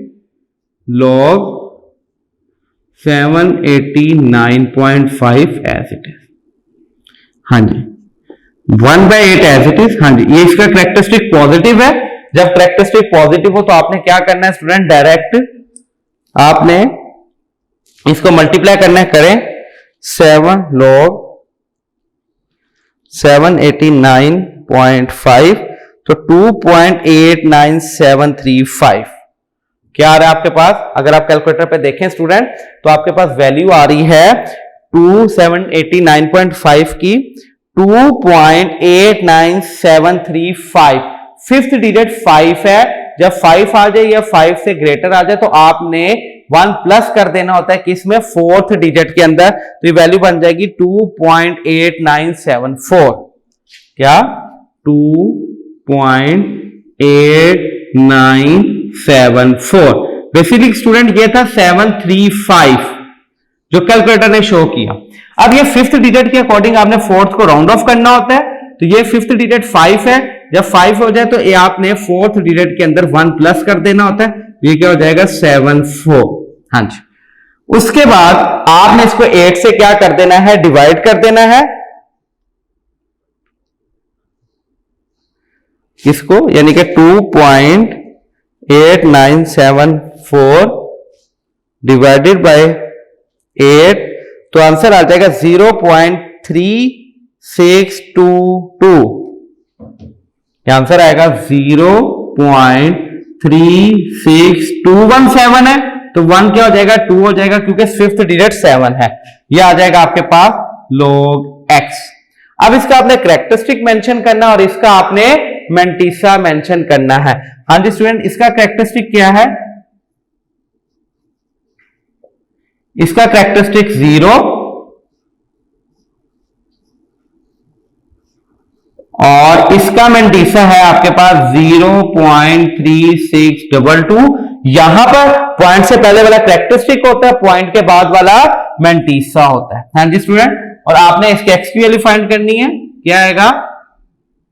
log 789.5 एज इट इज। हाँ जी, 1/8 एज इट इज। हाँ जी, ये इसका कैरेक्टरिस्टिक पॉजिटिव है। जब कैरेक्टरिस्टिक पॉजिटिव हो तो आपने क्या करना है स्टूडेंट, डायरेक्ट आपने इसको मल्टीप्लाई करना है, करें 7 log 789.5, तो 2.89735 क्या आ रहा है आपके पास? अगर आप कैलकुलेटर पे देखें स्टूडेंट तो आपके पास वैल्यू आ रही है 2789.5 की 2.89735। फिफ्थ डिजिट 5 है। जब 5 आ जाए या 5 से ग्रेटर आ जाए तो आपने 1 प्लस कर देना होता है किसमें? फोर्थ डिजिट के अंदर। तो ये वैल्यू बन जाएगी 2.8974। क्या? 2.8974। बेसिकली स्टूडेंट ये था 735 जो कैलकुलेटर ने शो किया। अब ये फिफ्थ डिजिट के अकॉर्डिंग आपने फोर्थ को राउंड ऑफ करना होता है। तो ये फिफ्थ डिजिट 5 है। जब 5 हो जाए तो ये आपने फोर्थ डिजिट के अंदर 1 प्लस कर देना होता है। ये क्या हो जाएगा? 74। हाँ जी। उसके बाद आपने इसको 8 से क्या कर देना है? डिवाइड कर देना है इसको, यानी कि 2.8974 डिवाइडेड बाय 8, तो आंसर आ जाएगा 0.3622। आंसर आएगा 0.36217 है। तो 1 क्या हो जाएगा? 2 हो जाएगा क्योंकि फिफ्थ डिजिट 7 है। ये आ जाएगा आपके पास log x। अब इसका आपने कैरेक्टरिस्टिक मेंशन करना और इसका आपने मेंटिसा मेंशन करना है। हाँ जी स्टूडेंट, इसका कैरेक्टरिस्टिक क्या है? इसका कैरेक्टरिस्टिक 0 और इसका मेंटिसा है आपके पास 0.3622। यहां पर पॉइंट से पहले वाला कैरेक्टरिस्टिक होता है, पॉइंट के बाद वाला मेंटिसा होता है। हाँ जी स्टूडेंट, और आपने इसके एक्स की वैल्यू फाइंड करनी है। क्या आएगा?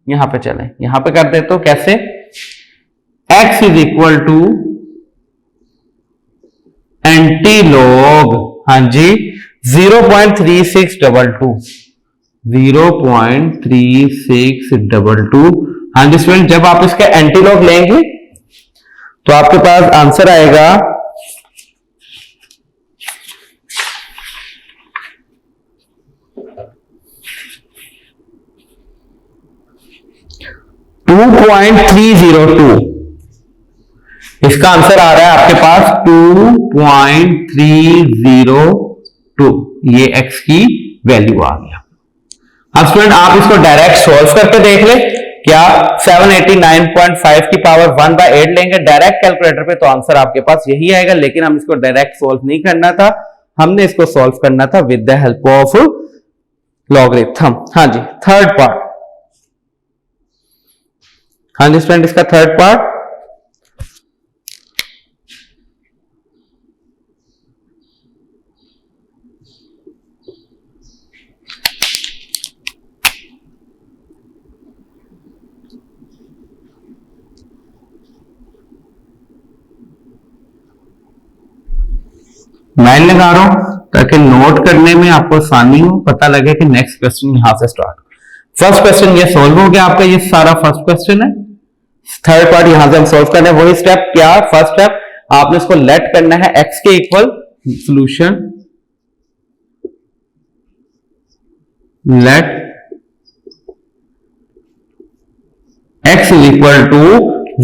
यहां पे चले, यहां पे कर दे तो कैसे? x is equal to antilog, हाँ जी 0.3622, 0.3622। हाँ जी स्टूडेंट, जब आप इसका एंटीलॉग लेंगे तो आपके पास आंसर आएगा 2.302। इसका आंसर आ रहा है आपके पास 2.302। ये x की वैल्यू आ गया। अब स्टूडेंट आप इसको डायरेक्ट सॉल्व करके देख ले। क्या 789.5 की पावर 1/8 लेंगे डायरेक्ट कैलकुलेटर पे तो आंसर आपके पास यही आएगा, लेकिन हम इसको डायरेक्ट सॉल्व नहीं करना था, हमने इसको सॉल्व करना था with the help of logarithm. हाँ जी, थर्ड पार्ट। हाँ जी स्टूडेंट, इसका थर्ड पार्ट मैं लगा रहा हूं ताकि नोट करने में आपको आसानी हो, पता लगे कि नेक्स्ट क्वेश्चन यहां से स्टार्ट। फर्स्ट क्वेश्चन ये सॉल्व हो गया आपका, ये सारा फर्स्ट क्वेश्चन है। थर्ड पार्ट यहां से हम सॉल्व करने वही स्टेप। क्या? फर्स्ट स्टेप आपने इसको लेट करना है x के equal, solution let x is equal to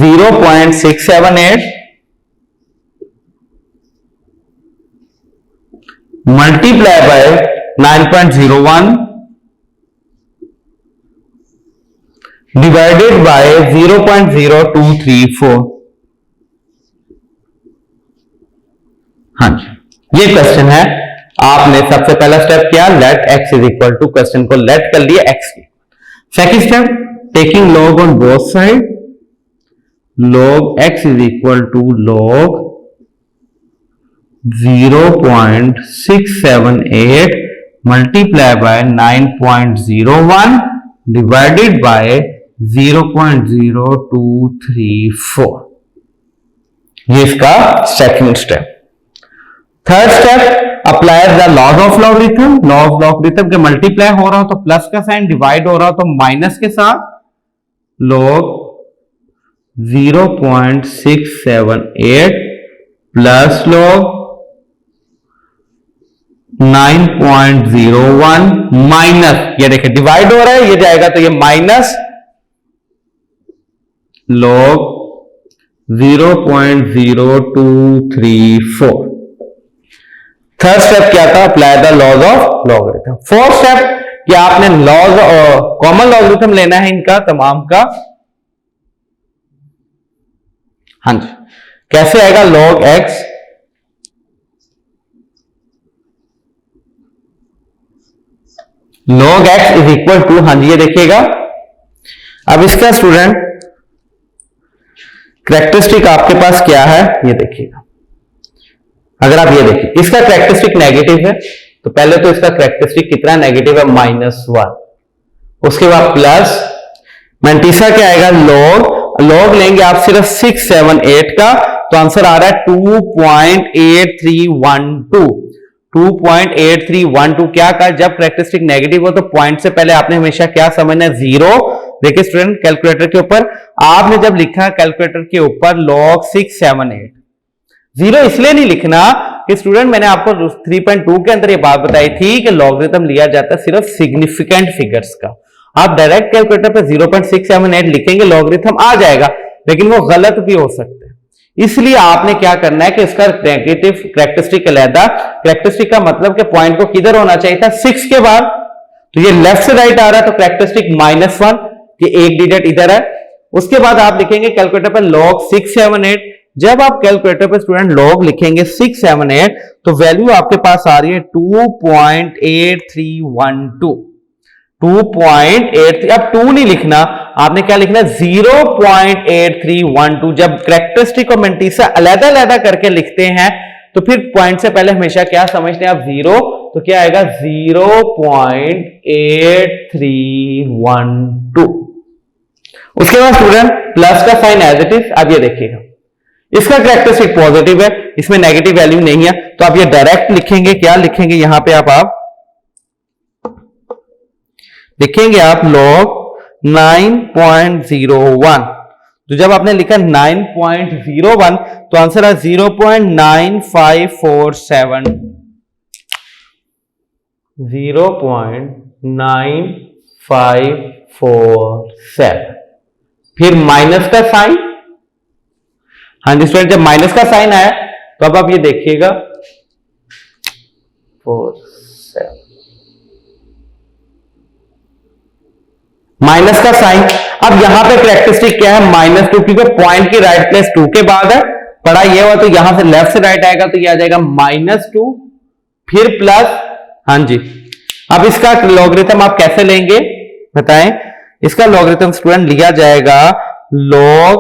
0.678 multiply by 9.01 divided by 0.0234। हाँ जी, ये क्वेश्चन है। आपने सबसे पहला स्टेप किया, let x is equal to, question को लेट कर लिया x की। Second step, taking log on both side, log x is equal to log 0.678 multiply by 9.01 divided by 0.0234। ये इसका second step. Third step, apply the log of logarithm. Log logarithm के multiply हो रहा हो तो प्लस का sign, divide हो रहा हो तो माइनस के साथ, log 0.678 प्लस log 9.01 माइनस, ये देखिए डिवाइड हो रहा है, ये जाएगा तो ये माइनस log 0.0234। थर्ड स्टेप क्या था? Apply the laws of logarithm. Fourth step कि आपने लॉज कॉमन लॉगरिथम लेना है इनका तमाम का। हाँ जी, कैसे आएगा? log x is equal to, हाँ जी ये देखिएगा। अब इसका स्टूडेंट कैरेक्टरिस्टिक आपके पास क्या है ये देखिएगा। अगर आप ये देखिए, इसका कैरेक्टरिस्टिक नेगेटिव है, तो पहले तो इसका कैरेक्टरिस्टिक कितना नेगेटिव है? -1। उसके बाद प्लस मैंटीसा क्या आएगा? लॉग लेंगे आप सिर्फ 6, 7, 8 का, तो आंसर आ रहा है 2.8312। 2.8312 क्या का? जब कैरेक्टरिस्टिक नेगेटिव हो तो पॉइंट से पहले आपने हमेशा क्या समझना है? 0। देखिए स्टूडेंट, कैलकुलेटर के ऊपर आपने जब लिखा कैलकुलेटर के ऊपर log 6, 7, 8, 0 इसलिए नहीं लिखना कि स्टूडेंट मैंने आपको 3.2 के अंदर ये बात बताई थी कि लॉगरिथम लिया जाता है सिर्फ सिग्निफिकेंट फिगर्स का। आप डायरेक्ट कैलकुलेटर पे 0.678 लिखेंगे, लॉगरिथम आ जाएगा, लेकिन वो गलत भी हो सकता है। इसलिए आपने क्या करना है कि इसका नेगेटिव कैरेक्टरिस्टिक अलग। कैरेक्टरिस्टिक का मतलब कि पॉइंट को किधर होना चाहिए था? 6 के बाद, तो ये लेफ्ट से राइट आ रहा है, तो कैरेक्टरिस्टिक -1, ये एक डिजिट इधर है। उसके बाद आप लिखेंगे कैलकुलेटर पे log 6, 7, 8। जब आप कैलकुलेटर पे स्टूडेंट log लिखेंगे 6, 7, 8, तो वैल्यू आपके पास आ रही है 2.8312। 2.83, अब 2 नहीं लिखना, आपने क्या लिखना है? 0.8312। जब कैरेक्टरिस्टिक और मैंटीसा अलग-अलग करके लिखते हैं तो फिर पॉइंट से पहले हमेशा क्या समझते हैं आप? 0, तो क्या आएगा? 0.8312। उसके बाद स्टूडेंट प्लस का साइन एज इट इज। अब ये देखिएगा, इसका कैरेक्टरिस्टिक पॉजिटिव है, इसमें नेगेटिव वैल्यू नहीं है, तो आप ये डायरेक्ट लिखेंगे। क्या लिखेंगे यहां पे? आप लिखेंगे आप log 9.01। तो जब आपने लिखा 9.01 तो आंसर है 0.9547। 0.9547। फिर माइनस का साइन। हाँ जी स्टूडेंट, जब माइनस का साइन आया तो अब आप ये देखिएगा 47 माइनस का साइन। अब यहां पे कैरेक्टरिस्टिक क्या है? -2, क्योंकि पॉइंट की राइट प्लेस 2 के बाद है। पढ़ा ये हुआ तो यहां से लेफ्ट से राइट आएगा, तो ये आ जाएगा -2 फिर प्लस। हाँ जी, अब इसका लॉगरिथम आप कैसे लेंगे बताएं? इसका लॉगरिथम स्टूडेंट लिया जाएगा log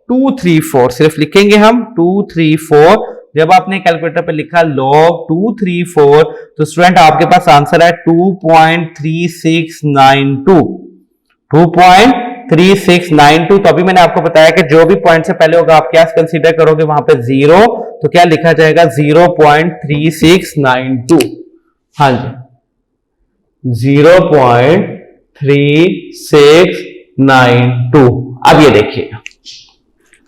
234। सिर्फ लिखेंगे हम 234। जब आपने कैलकुलेटर पे लिखा log 234 तो स्टूडेंट आपके पास आंसर है 2.3692। 2.3692। तो अभी मैंने आपको बताया कि जो भी पॉइंट से पहले होगा आप क्या कंसीडर करोगे? वहां पे 0, तो क्या लिखा जाएगा? 0.3692। हाँ जी, 0.3692। अब ये देखिएगा,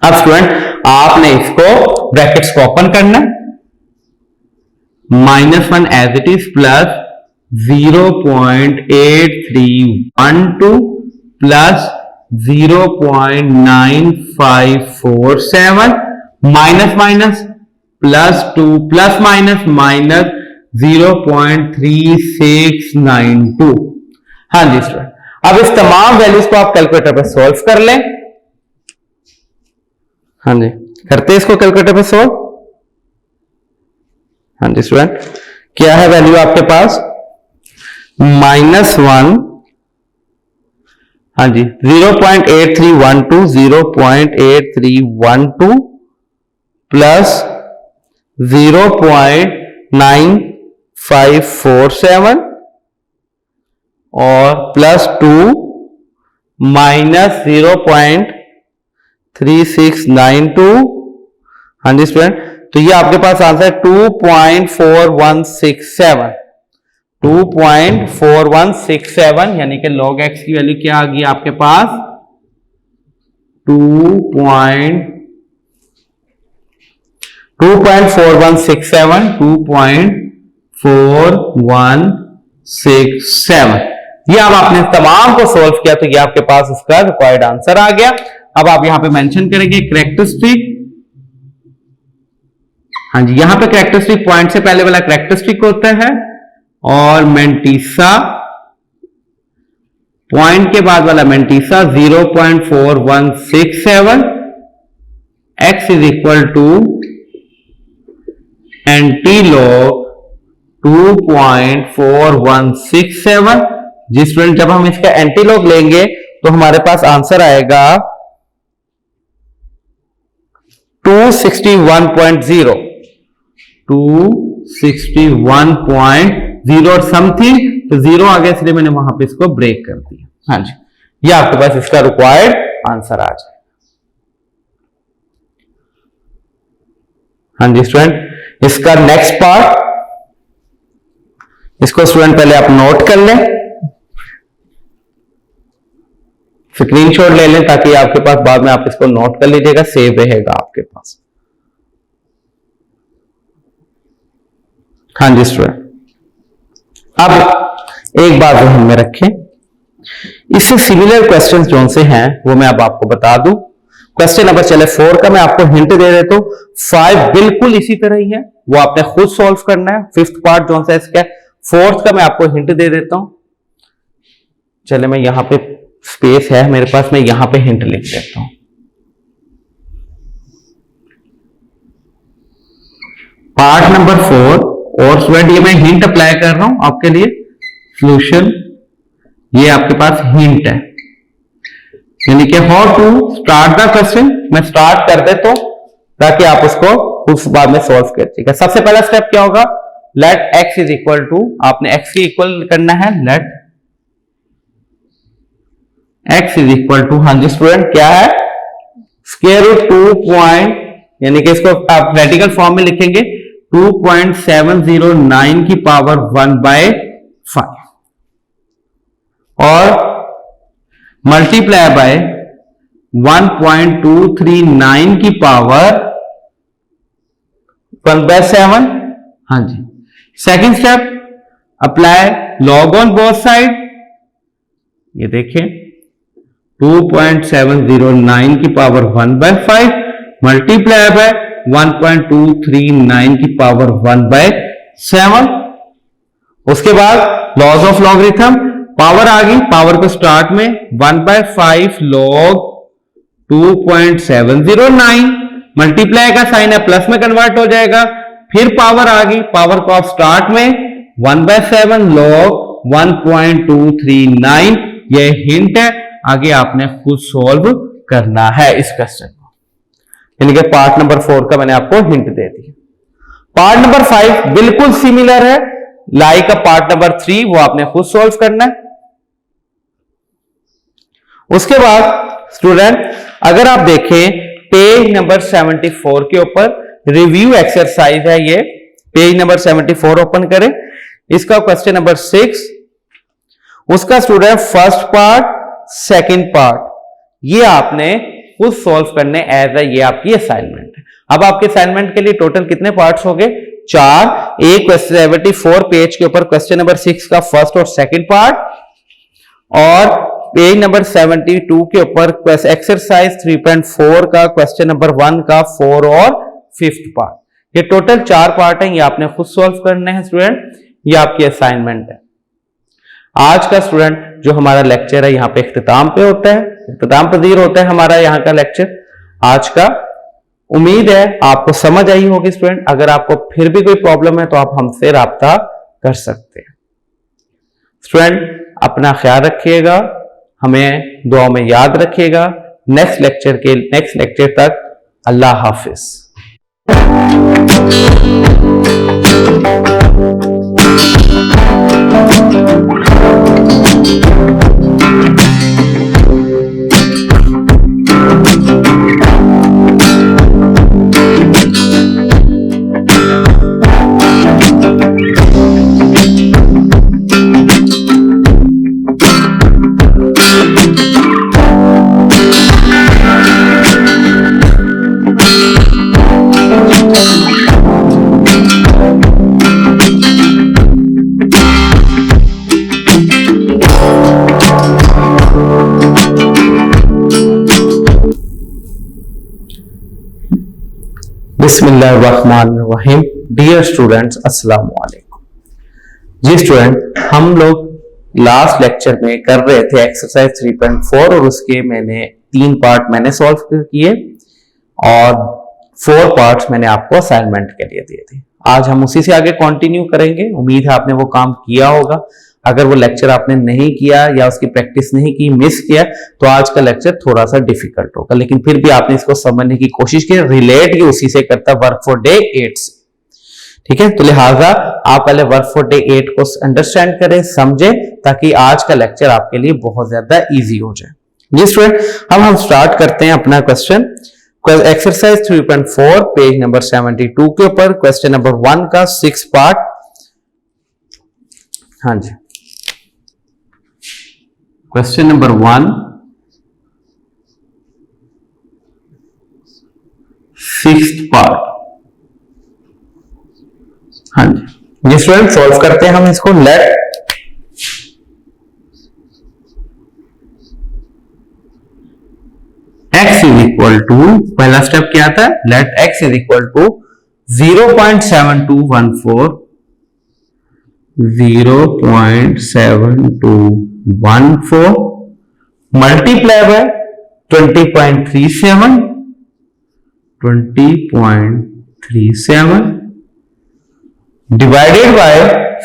अब स्टूडेंट आपने इसको ब्रैकेट्स को ओपन करना, -1 as it is plus 0.8312 plus 0.9547 minus minus +2 plus minus minus 0.3692। हाँ जी स्टूडेंट, अब इस तमाम वैल्यूज को आप कैलकुलेटर पर सॉल्व कर लें। हाँ जी, करते हैं इसको कैलकुलेटर पे सॉल्व। हाँ जी स्टूडेंट, क्या है वैल्यू आपके पास? -1, हाँ जी 0.8312 0.8312 प्लस 0.9547 और +2 माइनस 0.3692। हाँ जी स्टूडेंट, तो ये आपके पास आंसर 2.4167। 2.4167 यानी कि log x की वैल्यू क्या आ गई आपके पास? 2.4167 2.4167। ये अब आपने तमाम को सॉल्व किया तो ये आपके पास इसका रिक्वायर्ड आंसर आ गया। अब आप यहां पे मेंशन करेंगे कैरेक्टरिस्टिक। हाँ जी, यहां पे कैरेक्टरिस्टिक पॉइंट से पहले वाला कैरेक्टरिस्टिक होता है और मेंटिसा पॉइंट के बाद वाला mantissa 0.4167, x is equal to antilog 2.4167। जिस स्टूडेंट जब हम इसका एंटीलॉग लेंगे तो हमारे पास आंसर आएगा 261.0 और समथिंग, तो 0 आ गया इसलिए मैंने वहां पे इसको ब्रेक कर दिया। हाँ जी, ये आपके पास इसका रिक्वायर्ड आंसर आ जाए। हाँ जी स्टूडेंट, इसका नेक्स्ट पार्ट, इसको स्टूडेंट पहले आप नोट कर लें, स्क्रीनशॉट ले लें ताकि आपके पास बाद में आप इसको नोट कर लीजिएगा, सेव रहेगा आपके पास। हाँ जी स्टूडेंट, अब एक बात ध्यान में रखें, इससे सिमिलर क्वेश्चंस जो से हैं वो मैं अब आपको बता दूं। क्वेश्चन नंबर चले 4 का मैं आपको हिंट दे देता हूं। 5 बिल्कुल इसी तरह ही है, वो आपने खुद सॉल्व करना है। 5th पार्ट जो है इसका, 4th का मैं आपको हिंट दे देता हूं। चले मैं यहां पे स्पेस है मेरे पास, मैं यहां पे हिंट लिख देता हूं। पार्ट नंबर 4, और स्टूडेंट ये मैं हिंट अप्लाई कर रहा हूं आपके लिए। सॉल्यूशन ये आपके पास हिंट है, यानी कि how to start the question मैं स्टार्ट कर देता हूं ताकि आप उसको उस बाद में सॉल्व कर दीजिएगा। सबसे पहला स्टेप क्या होगा, let x is equal to, आपने x के इक्वल करना है, let x is equal to, हाँ जी स्टूडेंट क्या है, स्क्वायर रूट 2 पॉइंट, यानी कि इसको आप रेडिकल फॉर्म में लिखेंगे 2.709 की पावर 1/5 और मल्टीप्लाई बाय 1.239 की पावर 1/7। हाँ जी, second step, apply log on both side. ये देखें 2.709 की पावर 1/5 मल्टीप्लाई बाय 1.239 की पावर 1/7। उसके बाद लॉज ऑफ लॉगरिथम, पावर आ गई, पावर को स्टार्ट में 1/5 log 2.709, मल्टीप्लाई का साइन है प्लस में कन्वर्ट हो जाएगा, फिर पावर आ गई, पावर को आप स्टार्ट में 1/7 log 1.239। यह हिंट है, आगे आपने खुद सॉल्व करना है इस क्वेश्चन को, यानी कि पार्ट नंबर 4 का मैंने आपको हिंट दे दिया। पार्ट नंबर 5 बिल्कुल सिमिलर है, लाइक पार्ट नंबर 3, वो आपने खुद सॉल्व करना है। उसके बाद स्टूडेंट अगर आप देखें पेज नंबर 74 के ऊपर रिव्यू एक्सरसाइज है, ये पेज नंबर 74 ओपन करें, इसका क्वेश्चन नंबर 6, उसका student first part second part ये आपने खुद सॉल्व करने एज ए, ये आपकी असाइनमेंट है। अब आपके असाइनमेंट के लिए टोटल कितने पार्ट्स हो गए, 4। एक 74 पेज के ऊपर क्वेश्चन नंबर 6 का फर्स्ट और सेकंड पार्ट, और पेज नंबर 72 के ऊपर एक्सरसाइज 3.4 का क्वेश्चन नंबर 1 का 4 और 5th पार्ट। ये टोटल 4 पार्ट हैं, ये आपने खुद सॉल्व करने हैं स्टूडेंट, ये आपकी असाइनमेंट है। आज का स्टूडेंट जो हमारा लेक्चर है यहाँ पे इख्तिताम पे होता है, इख्तिताम पजीर होता है हमारा यहाँ का लेक्चर आज का। उम्मीद है आपको समझ आई होगी स्टूडेंट। अगर आपको फिर भी कोई प्रॉब्लम है तो आप हमसे राब्ता कर सकते हैं। स्टूडेंट अपना ख्याल रखिएगा, हमें दुआ में याद रखिएगा। नेक्स्ट लेक्चर तक अल्लाह हाफिज। बिस्मिल्लाहिर्रहमानिर्रहीम। डियर स्टूडेंट्स, अस्सलाम वालेकुम। जी स्टूडेंट, हम लोग लास्ट लेक्चर में कर रहे थे एक्सरसाइज 3.4 और उसके मैंने 3 पार्ट मैंने सॉल्व किए और 4 पार्ट्स मैंने आपको असाइनमेंट के लिए दिए थे। आज हम उसी से आगे कंटिन्यू करेंगे। उम्मीद है आपने वो काम किया होगा। अगर वो लेक्चर आपने नहीं किया या उसकी प्रैक्टिस नहीं की, मिस किया, तो आज का लेक्चर थोड़ा सा डिफिकल्ट होगा, लेकिन फिर भी आपने इसको समझने की कोशिश की। रिलेट ही उसी से करता वर्क फॉर डे 8 से, ठीक है। तो लिहाजा आप पहले वर्क फॉर डे 8 को अंडरस्टैंड करें, समझे, ताकि आज का लेक्चर आपके लिए बहुत ज्यादा इजी हो जाए। जी स्टूडेंट, अब हम स्टार्ट करते हैं अपना क्वेश्चन। एक्सरसाइज 3.4 पेज नंबर 72 के ऊपर क्वेश्चन नंबर 1 का 6 पार्ट। हाँ जी, क्वेश्चन नंबर 1 6th पार्ट। हाँ जी, ये स्टूडेंट सॉल्व करते हैं हम इसको। Let x is equal to, पहला स्टेप क्या था, let x is equal to 0.7214 multiply by 20.37 divided by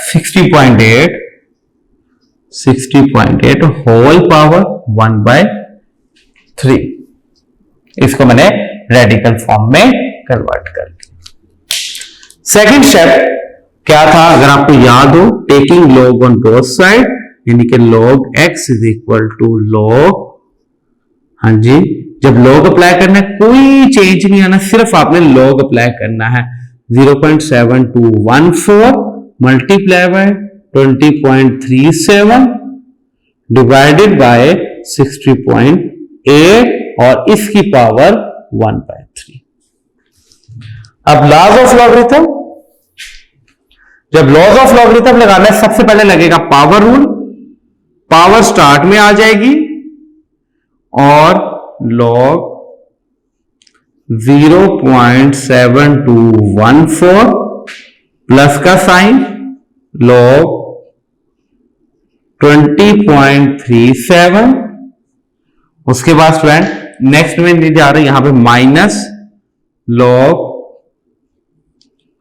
60.8 whole power 1/3। इसको मैंने रेडिकल फॉर्म में कन्वर्ट कर दिया। सेकंड स्टेप क्या था, अगर आपको याद हो, taking log on both side, यानी कि log x is equal to log, हाँ जी, जब log अप्लाई करना है कोई चेंज नहीं आना, सिर्फ आपने log अप्लाई करना है। 0.7214 मल्टीप्लाई बाय 20.37 डिवाइडेड बाय 60.8 और इसकी पावर 1/3। अब लॉज ऑफ लॉगरिथम, जब लॉज ऑफ लॉगरिथम लगाना है, सबसे पहले लगेगा पावर रूल। पावर स्टार्ट में आ जाएगी और log 0.7214 प्लस का साइन log 20.37, उसके बाद स्टूडेंट नेक्स्ट में नहीं जा रहे, यहां पे माइनस log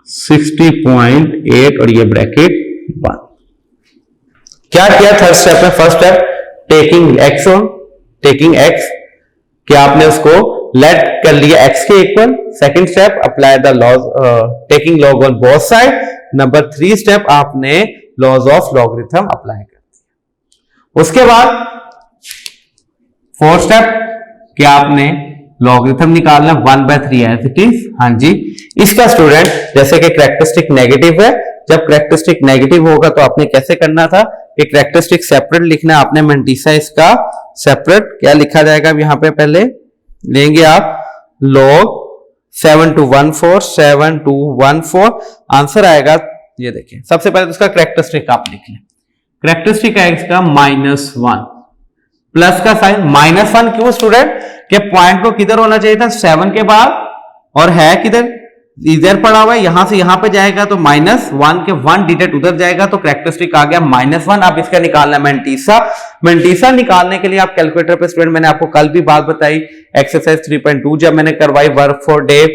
60.8 और ये ब्रैकेट 1। क्या किया थर्ड स्टेप में? First step taking x on, taking x, क्या आपने उसको लेट कर लिया x के equal. Second step apply the laws, taking log on both side. Number 3 step आपने लॉज ऑफ लॉगरिथम अप्लाई कर दिया। उसके बाद फोर्थ स्टेप क्या आपने लॉगरिथम निकालना 1/3 एज इट इज। हाँ जी, इसका स्टूडेंट जैसे कि कैरेक्टरिस्टिक नेगेटिव है, जब कैरेक्टरिस्टिक नेगेटिव होगा तो आपने कैसे करना था कि कैरेक्टरिस्टिक सेपरेट लिखना है आपने। मेंटिसा इसका सेपरेट क्या लिखा जाएगा, यहां पे पहले लेंगे आप log 7214 आंसर आएगा, ये देखिए। सबसे पहले तो उसका कैरेक्टरिस्टिक आप लिख लें। कैरेक्टरिस्टिक है इसका -1 प्लस का साइन -1। क्यों स्टूडेंट, कि पॉइंट को किधर होना चाहिए था, 7 के बाद, और है किधर, इधर पड़ा हुआ है, यहां से यहां पे जाएगा तो -1 के 1 डिजिट उधर जाएगा तो कैरेक्टरिस्टिक आ गया -1। अब इसका निकालना मेंटिसा। मेंटिसा निकालने के लिए आप कैलकुलेटर पे, स्टूडेंट मैंने आपको कल भी बात बताई एक्सरसाइज 3.2 जब मैंने करवाई वर्क फॉर डे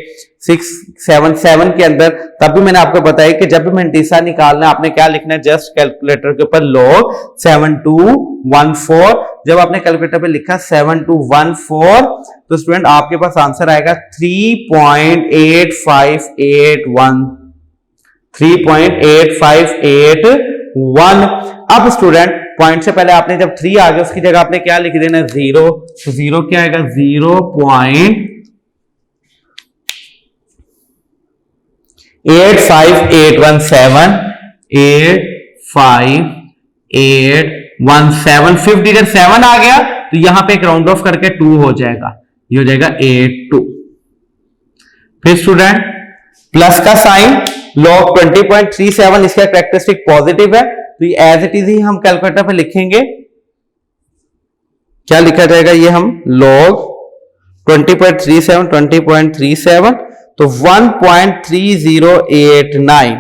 677 के अंदर, तब भी मैंने आपको बताया कि जब भी मेंटिसा निकालना आपने क्या लिखना है, जस्ट कैलकुलेटर के ऊपर log 7214। जब आपने कैलकुलेटर पे लिखा 7214 तो स्टूडेंट आपके पास आंसर आएगा 3.8581। अब स्टूडेंट पॉइंट से पहले आपने जब 3 आ गया उसकी जगह आपने क्या लिख देना, 0। तो 0 क्या आएगा, 0.85817 फिफ्थ डिजिट 7 आ गया तो यहां पे एक राउंड ऑफ करके 2 हो जाएगा, ये हो जाएगा 82। फिर स्टूडेंट प्लस का साइन log 20.37, इसका कैरेक्टरिस्टिक पॉजिटिव है तो ये एज इट इज ही हम कैलकुलेटर पे लिखेंगे। क्या लिखा जाएगा, ये हम log 20.37 तो 1.3089,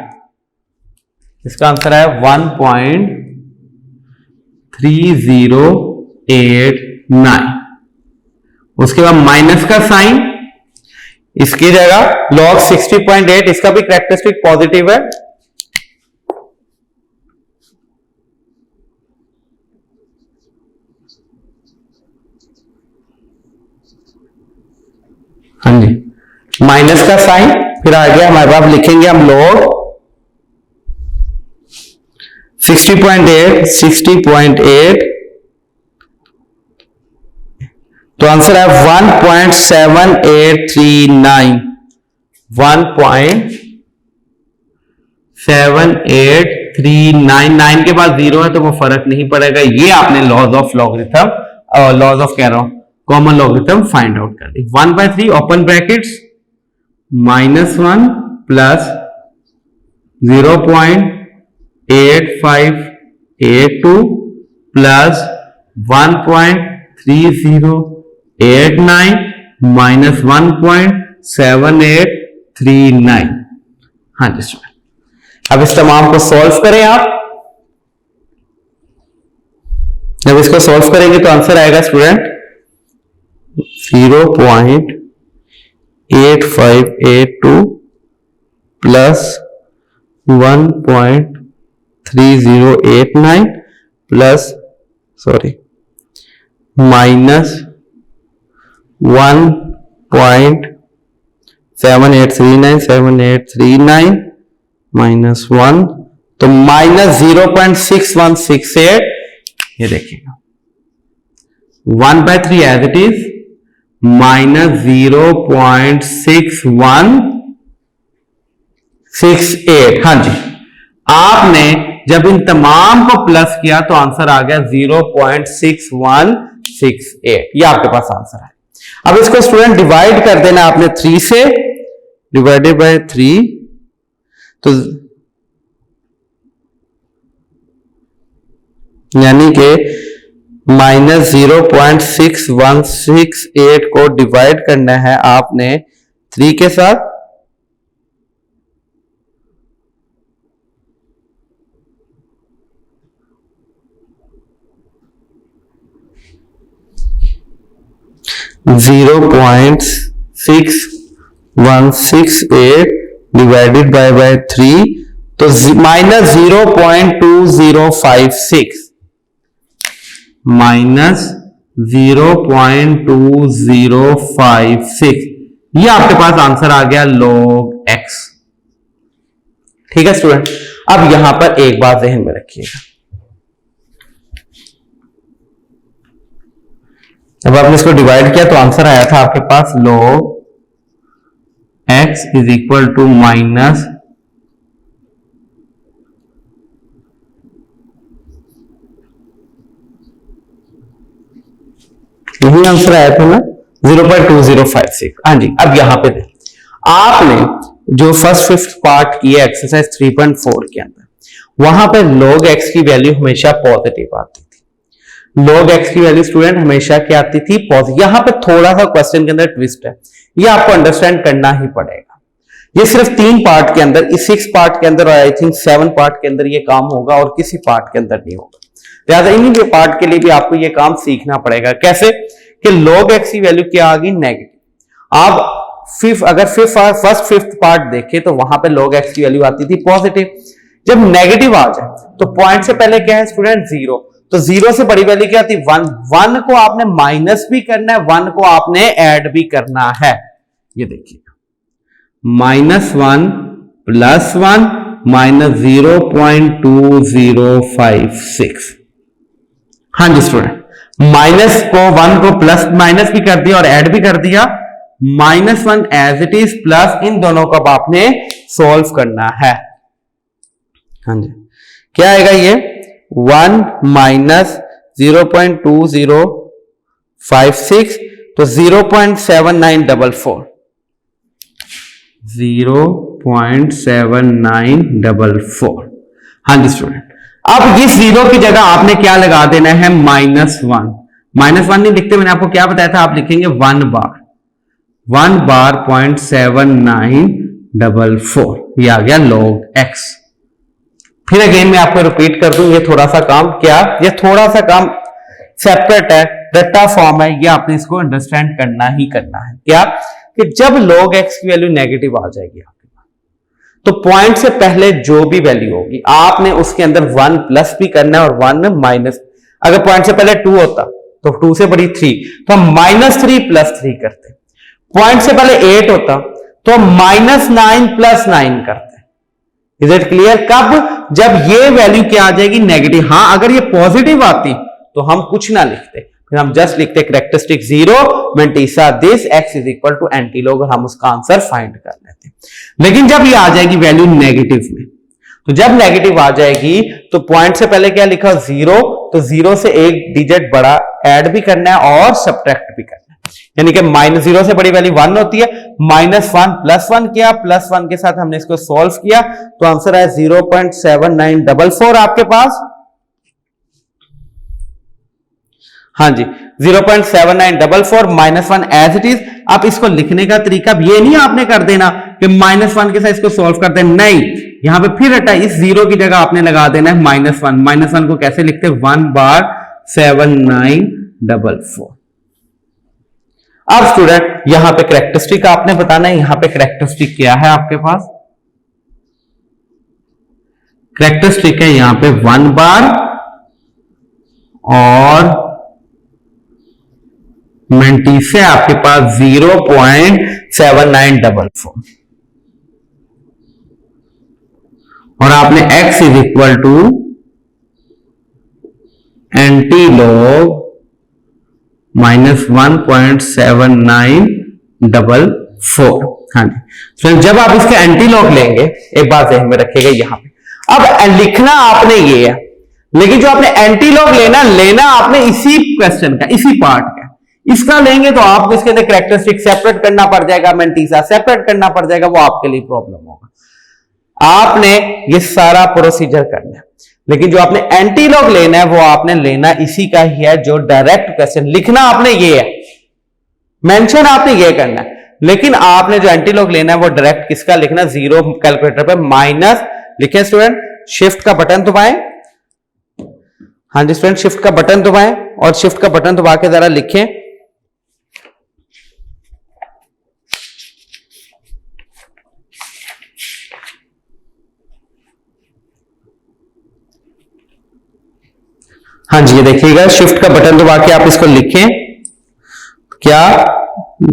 इसका आंसर है 1.3089। उसके बाद माइनस का साइन, इसकी जगह log 60.8, इसका भी कैरेक्टरिस्टिक पॉजिटिव है। हाँ जी, माइनस का साइन, फिर आ गया हमारे पास, लिखेंगे हम log 60.8 तो आंसर है 1.7839। 1.7839 के बाद जीरो है तो वो फर्क नहीं पड़ेगा। ये आपने laws of logarithm, laws of कह रहा हूं कॉमन लॉगरिथम फाइंड आउट कर दी। 1/3 open brackets -1 plus 0.8582 plus 1.3089 minus 1.7839। हाँ जी स्टूडेंट, अब इस तमाम को सॉल्व करें आप। जब इसको सॉल्व करेंगे तो आंसर आएगा student 0.8582 plus 1.3089 plus minus 1.7839 minus 1 तो माइनस 0.6168। ये देखिएगा 1/3 एज इट इज माइनस 0.6168। हाँ जी, आपने जब इन तमाम को प्लस किया तो आंसर आ गया 0.6168। ये आपके पास आंसर है। अब इसको स्टूडेंट डिवाइड कर देना आपने 3 से, डिवाइडेड बाय 3 तो यानी कि माइनस 0.6168 को डिवाइड करना है आपने 3 के साथ। (0.6168) डिवाइडेड बाय 3 तो माइनस 0.2056 माइनस 0.2056। ये आपके पास आंसर आ गया log x। ठीक है स्टूडेंट, अब यहां पर एक बात ध्यान में रखिएगा, जब आपने इसको डिवाइड किया तो आंसर आया था आपके पास log x is equal to minus यही आंसर आया था ना 0.2056। हाँ जी, अब यहां पे आपने जो फर्स्ट फिफ्थ पार्ट की है एक्सरसाइज 3.4 के अंदर, वहां पे log x की वैल्यू हमेशा पॉजिटिव आती थी। log x की वैल्यू स्टूडेंट हमेशा क्या आती थी? पॉजिटिव। यहां पे थोड़ा सा क्वेश्चन के अंदर ट्विस्ट है, ये आपको अंडरस्टैंड करना ही पड़ेगा। ये सिर्फ 3 पार्ट के अंदर, इस 6 पार्ट के अंदर और आई थिंक 7 पार्ट के अंदर ये काम होगा और किसी पार्ट के अंदर नहीं होगा। लिहाजा इन्हीं पार्ट के लिए भी आपको ये काम सीखना पड़ेगा। कैसे कि log x की वैल्यू क्या आ गई? नेगेटिव। आप अगर फर्स्ट फिफ्थ पार्ट देखें तो वहां पे log x की वैल्यू आती थी पॉजिटिव। जब नेगेटिव आ जाए तो पॉइंट से पहले क्या है स्टूडेंट? 0। तो 0 से बड़ी वैल्यू क्या आती? 1। 1 को आपने माइनस भी करना है, 1 को आपने ऐड भी करना है। ये देखिए -1 + 1 माइनस 0.2056। हाँ जी स्टूडेंट, माइनस को 1 को प्लस माइनस भी कर दिया और ऐड भी कर दिया। -1 एज इट इज प्लस इन दोनों को आपने सॉल्व करना है। हाँ जी, क्या आएगा ये? 1 माइनस 0.2056 तो 0.7944। 0.7944। हाँ जी स्टूडेंट, अब इस 0 की जगह आपने क्या लगा देना है? -1। -1 नहीं लिखते, मैंने आपको क्या बताया था? आप लिखेंगे 1 बार। 1 बार 0.7944, ये आ गया log x। फिर अगेन मैं आपको रिपीट कर दूं, ये थोड़ा सा काम क्या, ये थोड़ा सा काम सेपरेट है, रट्टा फॉर्म है, ये आपने इसको अंडरस्टैंड करना ही करना है। क्या कि जब log x की वैल्यू नेगेटिव आ जाएगी आपके पास, तो पॉइंट से पहले जो भी वैल्यू होगी आपने उसके अंदर 1 प्लस भी करना है और 1 माइनस। अगर पॉइंट से पहले 2 होता तो 2 से बड़ी 3, तो हम -3 + 3 करते। पॉइंट से पहले 8 होता तो हम -9 + 9 करते। Is it clear? कब? जब ये वैल्यू क्या आ जाएगी, नेगेटिव। हां, अगर ये पॉजिटिव आती तो हम कुछ ना लिखते, फिर हम जस्ट लिखते characteristic 0 mantissa this x is equal to antilog और हम उसका आंसर फाइंड कर लेते। लेकिन जब ये आ जाएगी वैल्यू नेगेटिव में, तो जब नेगेटिव आ जाएगी तो पॉइंट से पहले क्या लिखा 0, तो 0 से एक डिजिट बड़ा ऐड भी करना है और सब्ट्रैक्ट भी करना है। यानी कि -0 से बड़ी वैल्यू 1 होती है, -1 + 1 किया, +1 के साथ हमने इसको सॉल्व किया तो आंसर है 0.7944 आपके पास। हाँ जी, 0.7944 -1 एज इट इज। आप इसको लिखने का तरीका ये नहीं आपने कर देना कि -1 के साथ इसको सॉल्व कर देना, नहीं, यहां पे फिर हटा इस 0 की जगह आपने लगा देना है -1। -1 को कैसे लिखते हैं, 1 बार 7944। अब स्टूडेंट यहां पे कैरेक्टरिस्टिक आपने बताना है, यहां पे कैरेक्टरिस्टिक क्या है आपके पास, कैरेक्टरिस्टिक है यहां पे 1 बार और मेंटिस है आपके पास 0.7944 और आपने x is equal to antilog -1.7944। हाँ जी, तो जब आप इसके एंटीलॉग लेंगे, एक बात ध्यान में रखिएगा यहां पे, अब लिखना आपने ये है, लेकिन जो आपने एंटीलॉग लेना आपने इसी क्वेश्चन का, इसी पार्ट का, इसका लेंगे तो आपको इसके अंदर कैरेक्टरिस्टिक सेपरेट करना पड़ जाएगा, मेंटिसा सेपरेट करना पड़ जाएगा, वो आपके लिए प्रॉब्लम होगा। आपने ये सारा प्रोसीजर करना है, लेकिन जो आपने एंटीलॉग लेना है वो आपने लेना इसी का ही है, जो डायरेक्ट क्वेश्चन लिखना आपने ये है, मेंशन आपने ये करना है, लेकिन आपने जो एंटीलॉग लेना है वो डायरेक्ट किसका लिखना, 0 कैलकुलेटर पे माइनस लिखे स्टूडेंट, शिफ्ट का बटन दबाएं। हाँ जी स्टूडेंट, शिफ्ट का बटन दबाएं और शिफ्ट का बटन दबा के जरा लिखें हाँ जी, ये देखिएगा, शिफ्ट का बटन दबा के आप इसको लिखें, क्या,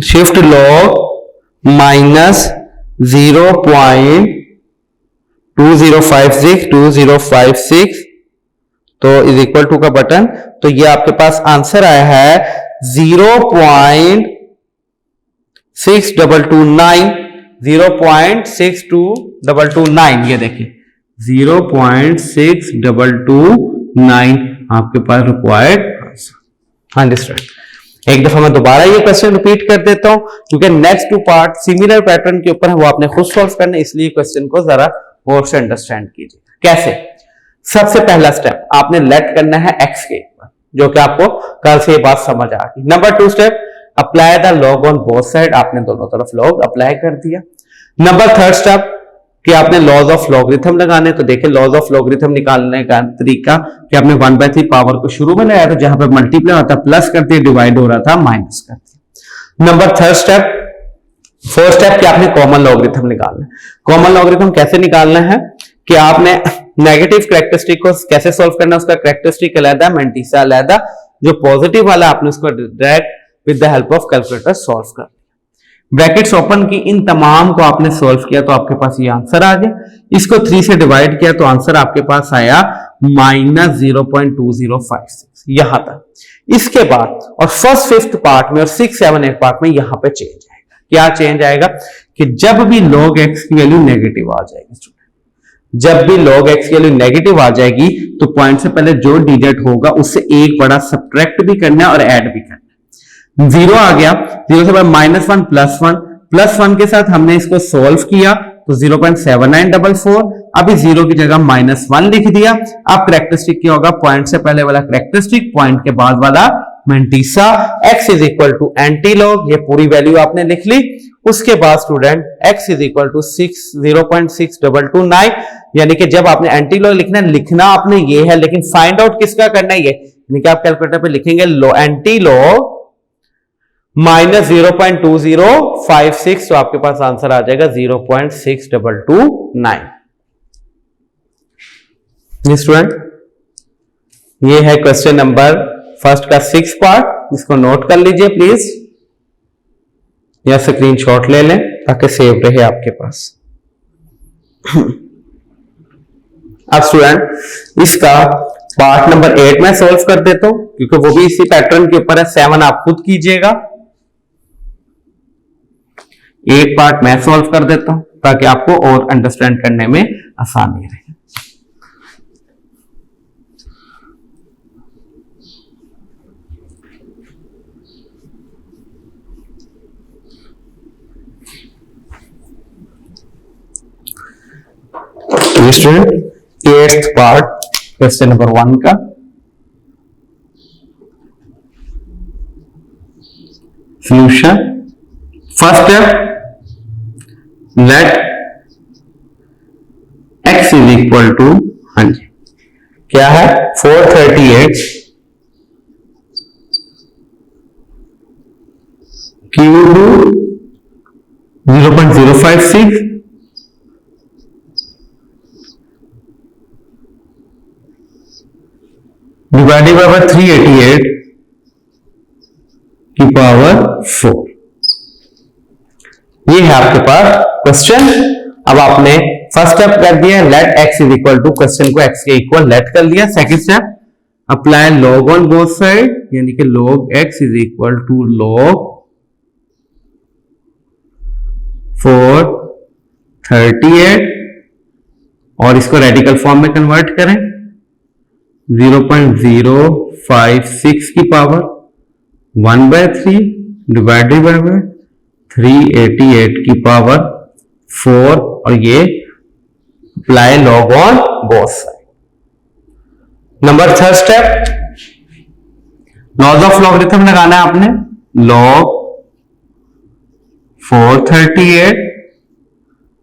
शिफ्ट लॉग -0.2056 तो इज इक्वल टू का बटन, तो ये आपके पास आंसर आया है 0.6229, ये देखिए 0.6229 आपके पास रिक्वायर्ड आंसर। हाँ जी स्टूडेंट, एक दफा मैं दोबारा ये क्वेश्चन रिपीट कर देता हूं, क्योंकि नेक्स्ट 2 पार्ट सिमिलर पैटर्न के ऊपर है, वो आपने खुद सॉल्व करना है, इसलिए क्वेश्चन को जरा और से अंडरस्टैंड कीजिए। कैसे? सबसे पहला स्टेप आपने लेट करना है x के ऊपर, जो कि आपको कल से ये बात समझ आ गई। Number 2 step, apply the log on both side, आपने दोनों तरफ लॉग अप्लाई कर दिया। नंबर 3 स्टेप कि आपने लॉज ऑफ लॉगरिथम लगाने, तो देखिए लॉज ऑफ लॉगरिथम निकालने का तरीका कि आपने 1/3 पावर को शुरू में लाया, तो जहां पर मल्टीप्लाई होता प्लस कर दिया, डिवाइड हो रहा था माइनस कर दिया। नंबर 4 स्टेप कि आपने कॉमन लॉगरिथम निकालना है। कॉमन लॉगरिथम कैसे निकालना है कि आपने नेगेटिव कैरेक्टरिस्टिक को कैसे सॉल्व करना है, उसका कैरेक्टरिस्टिक अलग, मेंटिसा अलग, जो पॉजिटिव वाला आपने उसको direct with the help of calculator solve कर। ब्रैकेट्स ओपन की, इन तमाम को आपने सॉल्व किया तो आपके पास ये आंसर आ गया। इसको 3 से डिवाइड किया तो आंसर आपके पास आया -0.2056, यहां तक। इसके बाद और फर्स्ट 5th पार्ट में और 6, 7, 8 पार्ट में यहां पे चेंज आएगा। क्या चेंज आएगा कि जब भी log x की वैल्यू नेगेटिव आ जाएगी, जब भी log x की वैल्यू नेगेटिव आ जाएगी तो पॉइंट से पहले जो डिजिट होगा उससे एक बड़ा सब्ट्रैक्ट भी करना है और ऐड भी करना है। 0 आ गया, 0 से बाद -1 + 1 के साथ हमने इसको सॉल्व किया तो 0.7944, अभी 0 की जगह -1 लिख दिया। अब कैरेक्टरिस्टिक क्या होगा, पॉइंट से पहले वाला कैरेक्टरिस्टिक, पॉइंट के बाद वाला mantissa, x is equal to antilog, ये पूरी वैल्यू आपने लिख ली। उसके बाद student x is equal to 0.6229, यानी कि जब आपने एंटी लॉग लिखना आपने ये है, लेकिन फाइंड आउट किसका करना है ये, यानी कि आप कैलकुलेटर पे लिखेंगे एंटी लॉग माइनस 0.2056, तो आपके पास आंसर आ जाएगा 0.6229। स्टूडेंट ये है क्वेश्चन नंबर फर्स्ट का 6 पार्ट, इसको नोट कर लीजिए प्लीज, या स्क्रीनशॉट ले लें ताकि सेव रहे आपके पास। अब स्टूडेंट इसका पार्ट नंबर 8 में सॉल्व कर देता हूं, क्योंकि वो भी इसी पैटर्न के ऊपर है। 7 आप खुद कीजिएगा, 8 पार्ट मैं सॉल्व कर देता हूं ताकि आपको और अंडरस्टैंड करने में आसानी रहे। Student 8th part question number 1 का solution. First step, let x is equal to, हाँ जी क्या है 438 क्यू टू 0.056 डिवाइडेड बाय 388 की पावर 4। ये है आपके पास क्वेश्चन। अब आपने फर्स्ट स्टेप कर दिया, let x is equal to, question को x के इक्वल लेट कर लिया। Second step, apply log on both side, यानी कि log x is equal to log 438 और इसको रेडिकल फॉर्म में कन्वर्ट करें 0.056 की पावर 1/3 डिवाइडेड बाय 388 की पावर 4, और ये apply log on both side. Number third step, laws of logarithm लगाना है आपने। log 438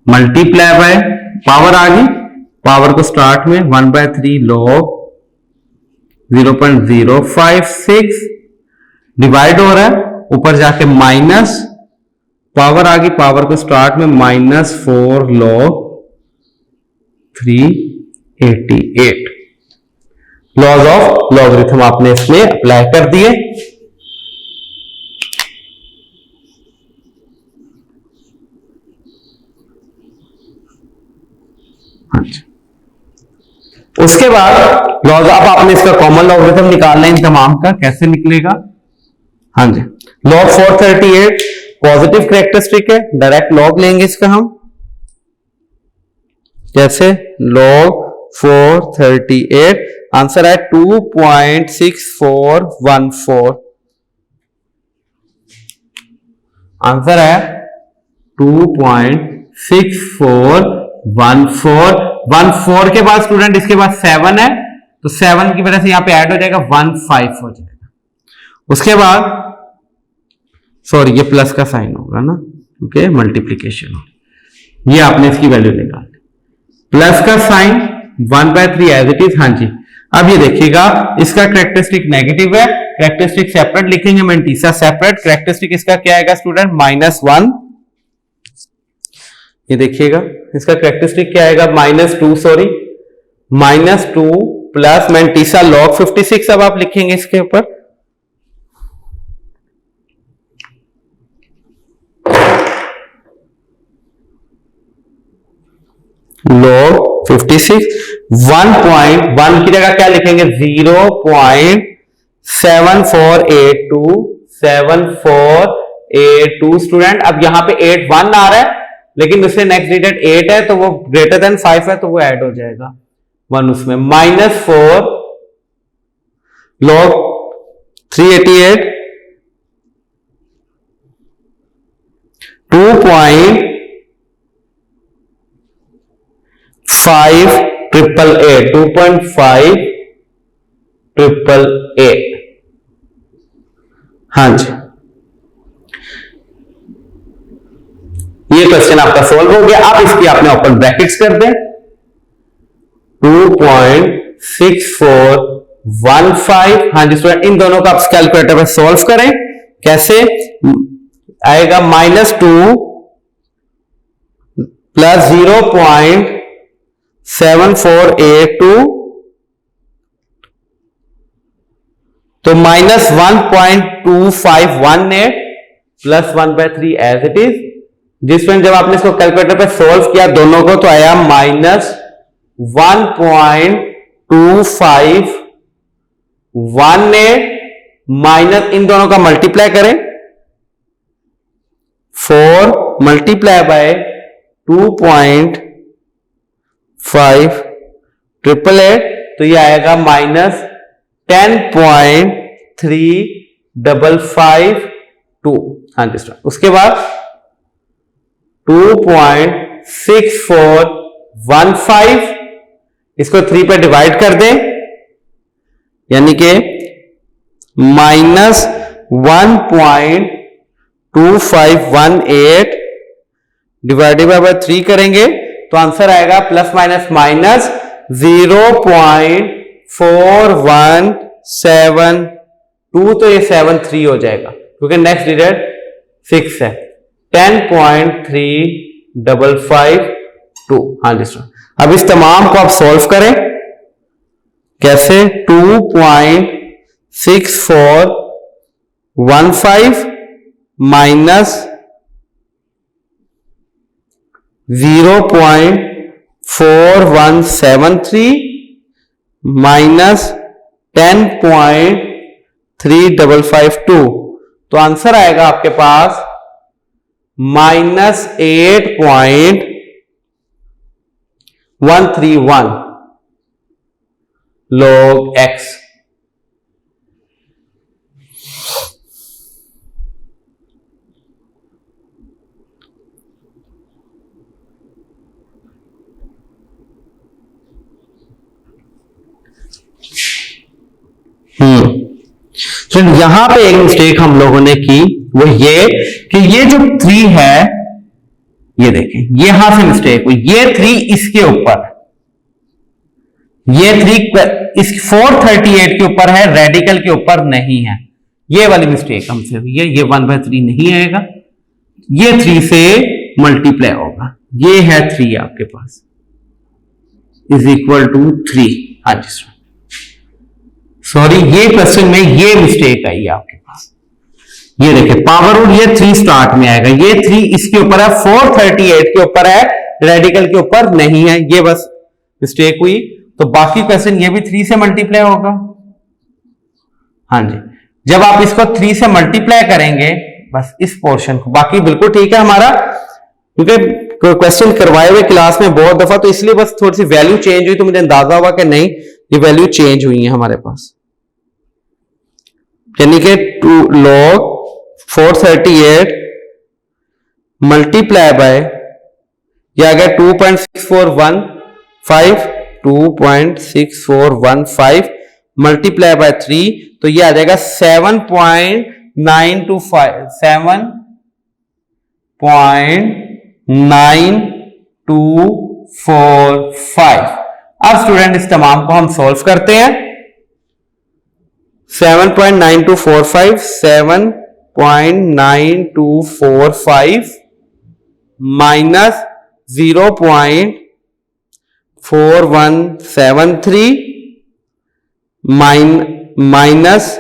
मल्टीप्लाई बाय, पावर आ गई, पावर को स्टार्ट में 1/3 log 0.056 डिवाइड हो रहा है, ऊपर जाके माइनस, पावर आ गई, पावर को स्टार्ट में -4 log 388। लॉज ऑफ लॉगरिथम आपने इसमें अप्लाई कर दिए। उसके बाद लॉज, अब आपने इसका कॉमन लॉगरिथम निकालना है इन तमाम का, कैसे निकलेगा? हाँ जी, log 438 पॉजिटिव कैरेक्टरिस्टिक है, डायरेक्ट लॉग लेंगे इसका हम, कैसे? log 438, आंसर है 2.6414, आंसर है 2.6414। के बाद स्टूडेंट इसके बाद 7 है, तो 7 की वजह से यहां पे ऐड हो जाएगा 15 हो जाएगा। उसके बाद सॉरी ये प्लस का साइन होगा ना, क्योंकि मल्टीप्लीकेशन हो, ये आपने इसकी वैल्यू निकाली, प्लस का साइन 1/3 एज इट इज। हाँ जी, अब ये देखिएगा इसका कैरेक्टरिस्टिक नेगेटिव है, कैरेक्टरिस्टिक सेपरेट लिखेंगे, मैंटीसा सेपरेट। कैरेक्टरिस्टिक इसका क्या आएगा स्टूडेंट? -1। ये देखिएगा इसका कैरेक्टरिस्टिक क्या आएगा? -2 सॉरी, -2 प्लस मैंटीसा log 56। अब आप लिखेंगे इसके ऊपर log 56, 1.1 की जगह क्या लिखेंगे? 0.7482 स्टूडेंट। अब यहां पे 81 आ रहा है, लेकिन उससे नेक्स्ट डिजिट 8 है, तो वो ग्रेटर देन 5 है, तो वो ऐड हो जाएगा 1 उसमें। -4 log 388 2.5888 2.5888 हाँ जी, ये क्वेश्चन आपका सोल्व हो गया। अब इसकी आपने ओपन ब्रैकेट्स कर दें, 2.6415। हाँ जी स्टूडेंट, इन दोनों का आप कैलकुलेटर पर सोल्व करें। कैसे आएगा? -2 प्लस 0.7482, तो -1.2518 प्लस 1/3 एज इट इज। जिसमें जब आपने इसको कैलकुलेटर पे सोल्व किया दोनों को, तो आया -1.2518 माइनस, इन दोनों का मल्टीप्लाई करें, 4 मल्टीप्लाई बाय 2.5888, तो ये आएगा -10.3552। हाँ जी स्टूडेंट, उसके बाद 2.6415, इसको 3 पे डिवाइड कर दें, यानी कि -1.2518 डिवाइडेड बाय 3 करेंगे, तो आंसर आएगा प्लस माइनस माइनस 0.4172, तो ये 73 हो जाएगा क्योंकि नेक्स्ट डिजिट 6 है। 10.3552। हाँ जी सर, अब इस तमाम को आप सॉल्व करें। कैसे? 2.6415 माइनस 0.4173 माइनस 10.3552, तो आंसर आएगा आपके पास -8.131 log x। तो यहां पे एक मिस्टेक हम लोगों ने की, वो ये कि ये जो 3 है, ये देखें यहां से मिस्टेक हुई, ये 3 इसके ऊपर, ये 3 इस 438 के ऊपर है, रेडिकल के ऊपर नहीं है। ये वाली मिस्टेक हमसे हुई है। ये 1/3 नहीं आएगा, ये 3 से मल्टीप्लाई होगा। ये है 3 आपके पास इज इक्वल टू 3। हाँ जी सॉरी, ये क्वेश्चन में ये मिस्टेक आई है आपके पास। ये देखिए पावर रूट, ये 3 स्टार्ट में आएगा, ये 3 इसके ऊपर है, 438 के ऊपर है, रेडिकल के ऊपर नहीं है। ये बस मिस्टेक हुई, तो बाकी क्वेश्चन ये भी 3 से मल्टीप्लाई होगा। हाँ जी, जब आप इसको 3 से मल्टीप्लाई करेंगे बस इस पोर्शन को, बाकी बिल्कुल ठीक है हमारा, क्योंकि क्वेश्चन करवाए हुए क्लास में बहुत दफा, तो इसलिए बस थोड़ी सी वैल्यू चेंज हुई, तो मुझे अंदाजा हुआ कि नहीं ये वैल्यू चेंज हुई है हमारे पास। यानी कि 2 log 438 मल्टीप्लाई बाय, ये आ गया 2.6415 मल्टीप्लाई बाय 3, तो ये आ जाएगा 7.9245। अब स्टूडेंट इस तमाम को हम सॉल्व करते हैं। 7.9245 माइनस 0.4173 माइनस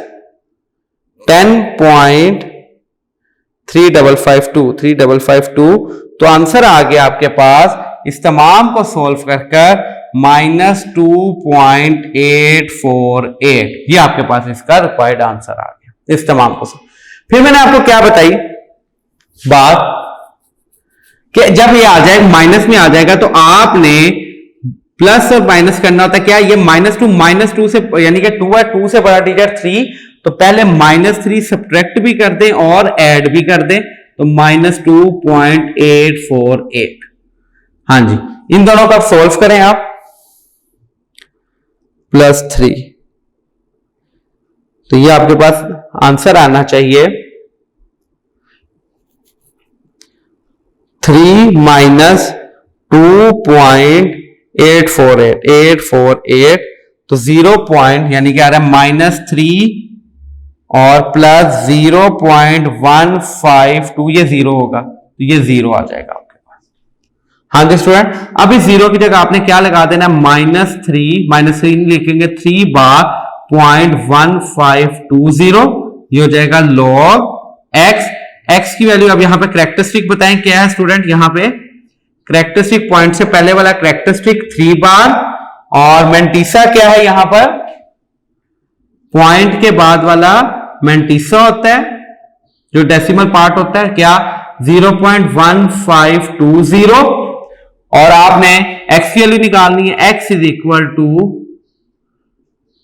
10.3552, तो आंसर आ गया आपके पास इस तमाम को सॉल्व कर -2.848। ये आपके पास इसका रिक्वायर्ड आंसर आ गया इस तमाम को। फिर मैंने आपको क्या बताई बात कि जब ये आ जाए माइनस में आ जाएगा, तो आपने प्लस और माइनस करना होता है। क्या ये -2 से, यानी कि 2 है, 2 से बड़ा डिजिट 3, तो पहले -3 सब्ट्रैक्ट भी कर दें और ऐड भी कर दें, तो -2.848। हाँ जी, इन दोनों का सॉल्व करें आप। +3 तो ये आपके पास आंसर आना चाहिए 3 माइनस 2.848 तो 0 पॉइंट यानी कि आ रहा है -3 और प्लस 0.152 ये 0 होगा, तो ये 0 आ जाएगा आपके पास। हाँ जी स्टूडेंट, अभी 0 की जगह आपने क्या लगा देना, -3 लिखेंगे 3 बार 0.1520, ये हो जाएगा log x की वैल्यू। अब यहां पे कैरेक्टरिस्टिक बताएं क्या है स्टूडेंट, यहां पे कैरेक्टरिस्टिक पॉइंट से पहले वाला कैरेक्टरिस्टिक 3 बार, और मेंटिसा क्या है यहां पर, पॉइंट के बाद वाला मेंटिसा होता है, जो डेसिमल पार्ट होता है क्या 0.1520, और आपने x की वैल्यू निकालनी है, x is equal to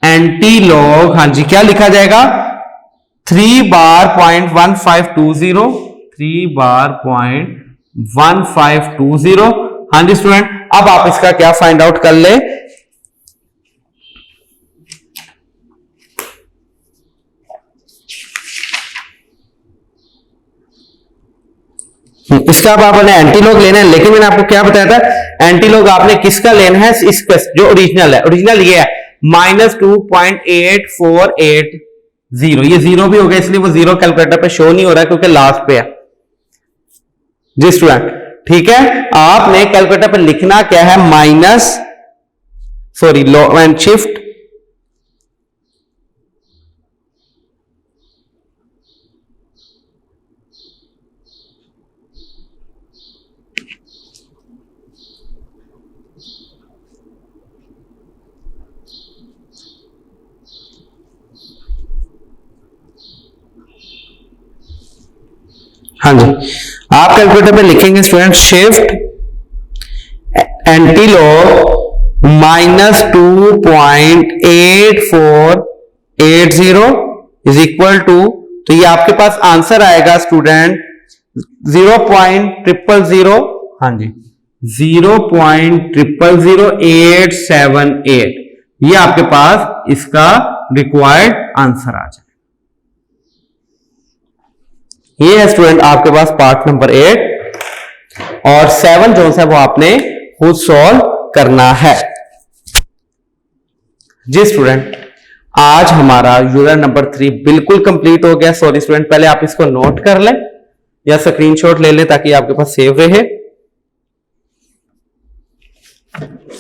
antilog, हाँ जी क्या लिखा जाएगा 3 बार 0.1520, 3 बार 0.1520। हाँ जी स्टूडेंट, अब आप इसका क्या फाइंड आउट कर ले, इसका अब आपने एंटीलॉग लेना है, लेकिन मैंने आपको क्या बताया था, एंटीलॉग आपने किसका लेना है, इस जो ओरिजिनल है, ओरिजिनल ये है -2.8480, ये 0 भी हो गया, इसलिए वो 0 कैलकुलेटर पे शो नहीं हो रहा है क्योंकि लास्ट पे है जी स्टूडेंट। ठीक है, आपने कैलकुलेटर पे लिखना क्या है, लॉग एंड शिफ्ट हाँ जी, आप कैलकुलेटर पे लिखेंगे student shift antilog -2.8480 is equal to, तो ये आपके पास आंसर आएगा स्टूडेंट 0.000, हाँ जी 0.0000878, ये आपके पास इसका रिक्वायर्ड आंसर आ जाए। ये है स्टूडेंट आपके पास पार्ट नंबर 8, और 7 जो है वो आपने खुद सॉल्व करना है जी स्टूडेंट। आज हमारा यूनिट नंबर 3 बिल्कुल कंप्लीट हो गया। सॉरी स्टूडेंट, पहले आप इसको नोट कर लें या स्क्रीनशॉट ले लें ताकि आपके पास सेव रहे।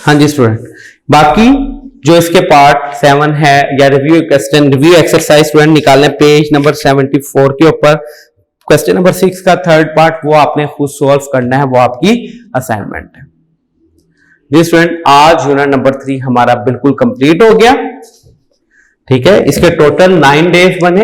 हाँ जी स्टूडेंट, बाकी जो इसके पार्ट 7 है या review question, review exercise student निकालने पेज नंबर 74 के ऊपर, क्वेश्चन नंबर 6 का थर्ड पार्ट वो आपने खुद सॉल्व करना है, वो आपकी असाइनमेंट है जी स्टूडेंट। आज यूनिट नंबर 3 हमारा बिल्कुल कंप्लीट हो गया। ठीक है, इसके टोटल 9 डेज बने।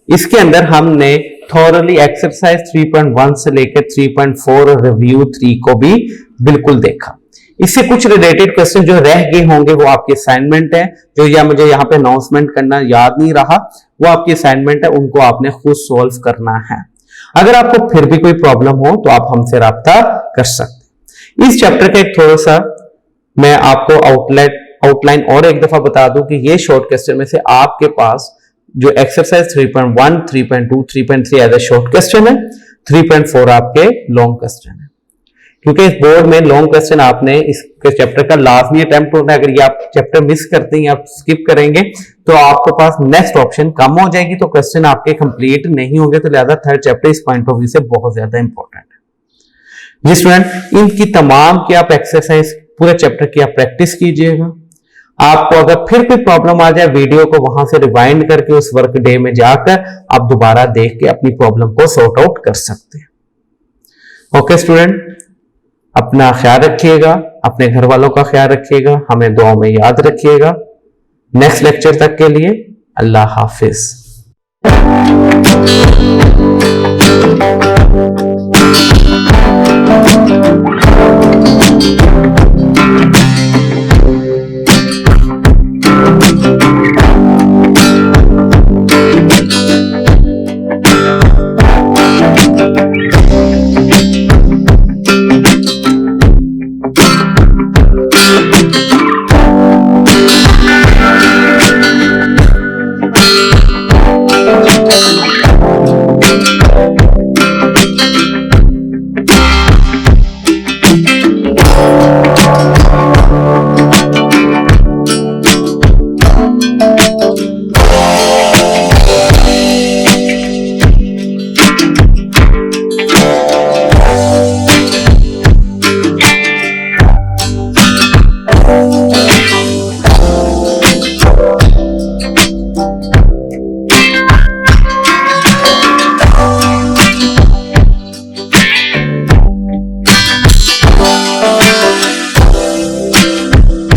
इसके अंदर हमने थॉरली एक्सरसाइज 3.1 से लेकर 3.4 और रिव्यू 3 को भी बिल्कुल देखा। इससे कुछ रिलेटेड क्वेश्चन जो रह गए होंगे वो आपकी असाइनमेंट है, जो या मुझे यहाँ पे अनाउंसमेंट करना याद नहीं रहा, वो आपकी असाइनमेंट है, उनको आपने खुद सॉल्व करना है। अगर आपको फिर भी कोई प्रॉब्लम हो तो आप हमसे राब्ता कर सकते हैं। इस चैप्टर का एक थोड़ा सा मैं आपको आउटलाइन और एक दफा बता दूं कि ये शॉर्ट क्वेश्चन में से आपके पास जो exercise 3.1, 3.2, 3.3 as a short question है, 3.4 आपके लॉन्ग क्वेश्चन है, क्योंकि इस बोर्ड में लॉन्ग क्वेश्चन आपने इसके चैप्टर का लाजमी अटेम्प्ट होता है। अगर ये आप चैप्टर मिस करते हैं, आप स्किप करेंगे तो आपके पास नेक्स्ट ऑप्शन कम हो जाएगी, तो क्वेश्चन आपके कंप्लीट नहीं होंगे। तो लिहाजा थर्ड चैप्टर इस पॉइंट ऑफ व्यू से बहुत ज्यादा इंपॉर्टेंट है जी स्टूडेंट। इनकी तमाम की आप एक्सरसाइज पूरे चैप्टर की आप प्रैक्टिस कीजिएगा। आपको अगर फिर कोई प्रॉब्लम आ जाए, वीडियो को वहां से रिवाइंड करके उस वर्क डे में जाकर आप दोबारा देख के अपनी प्रॉब्लम को सॉर्ट आउट कर सकते हैं। ओके स्टूडेंट, अपना ख्याल रखिएगा, अपने घर वालों का ख्याल रखिएगा, हमें दुआ में याद रखिएगा। नेक्स्ट लेक्चर तक के लिए अल्लाह हाफिज।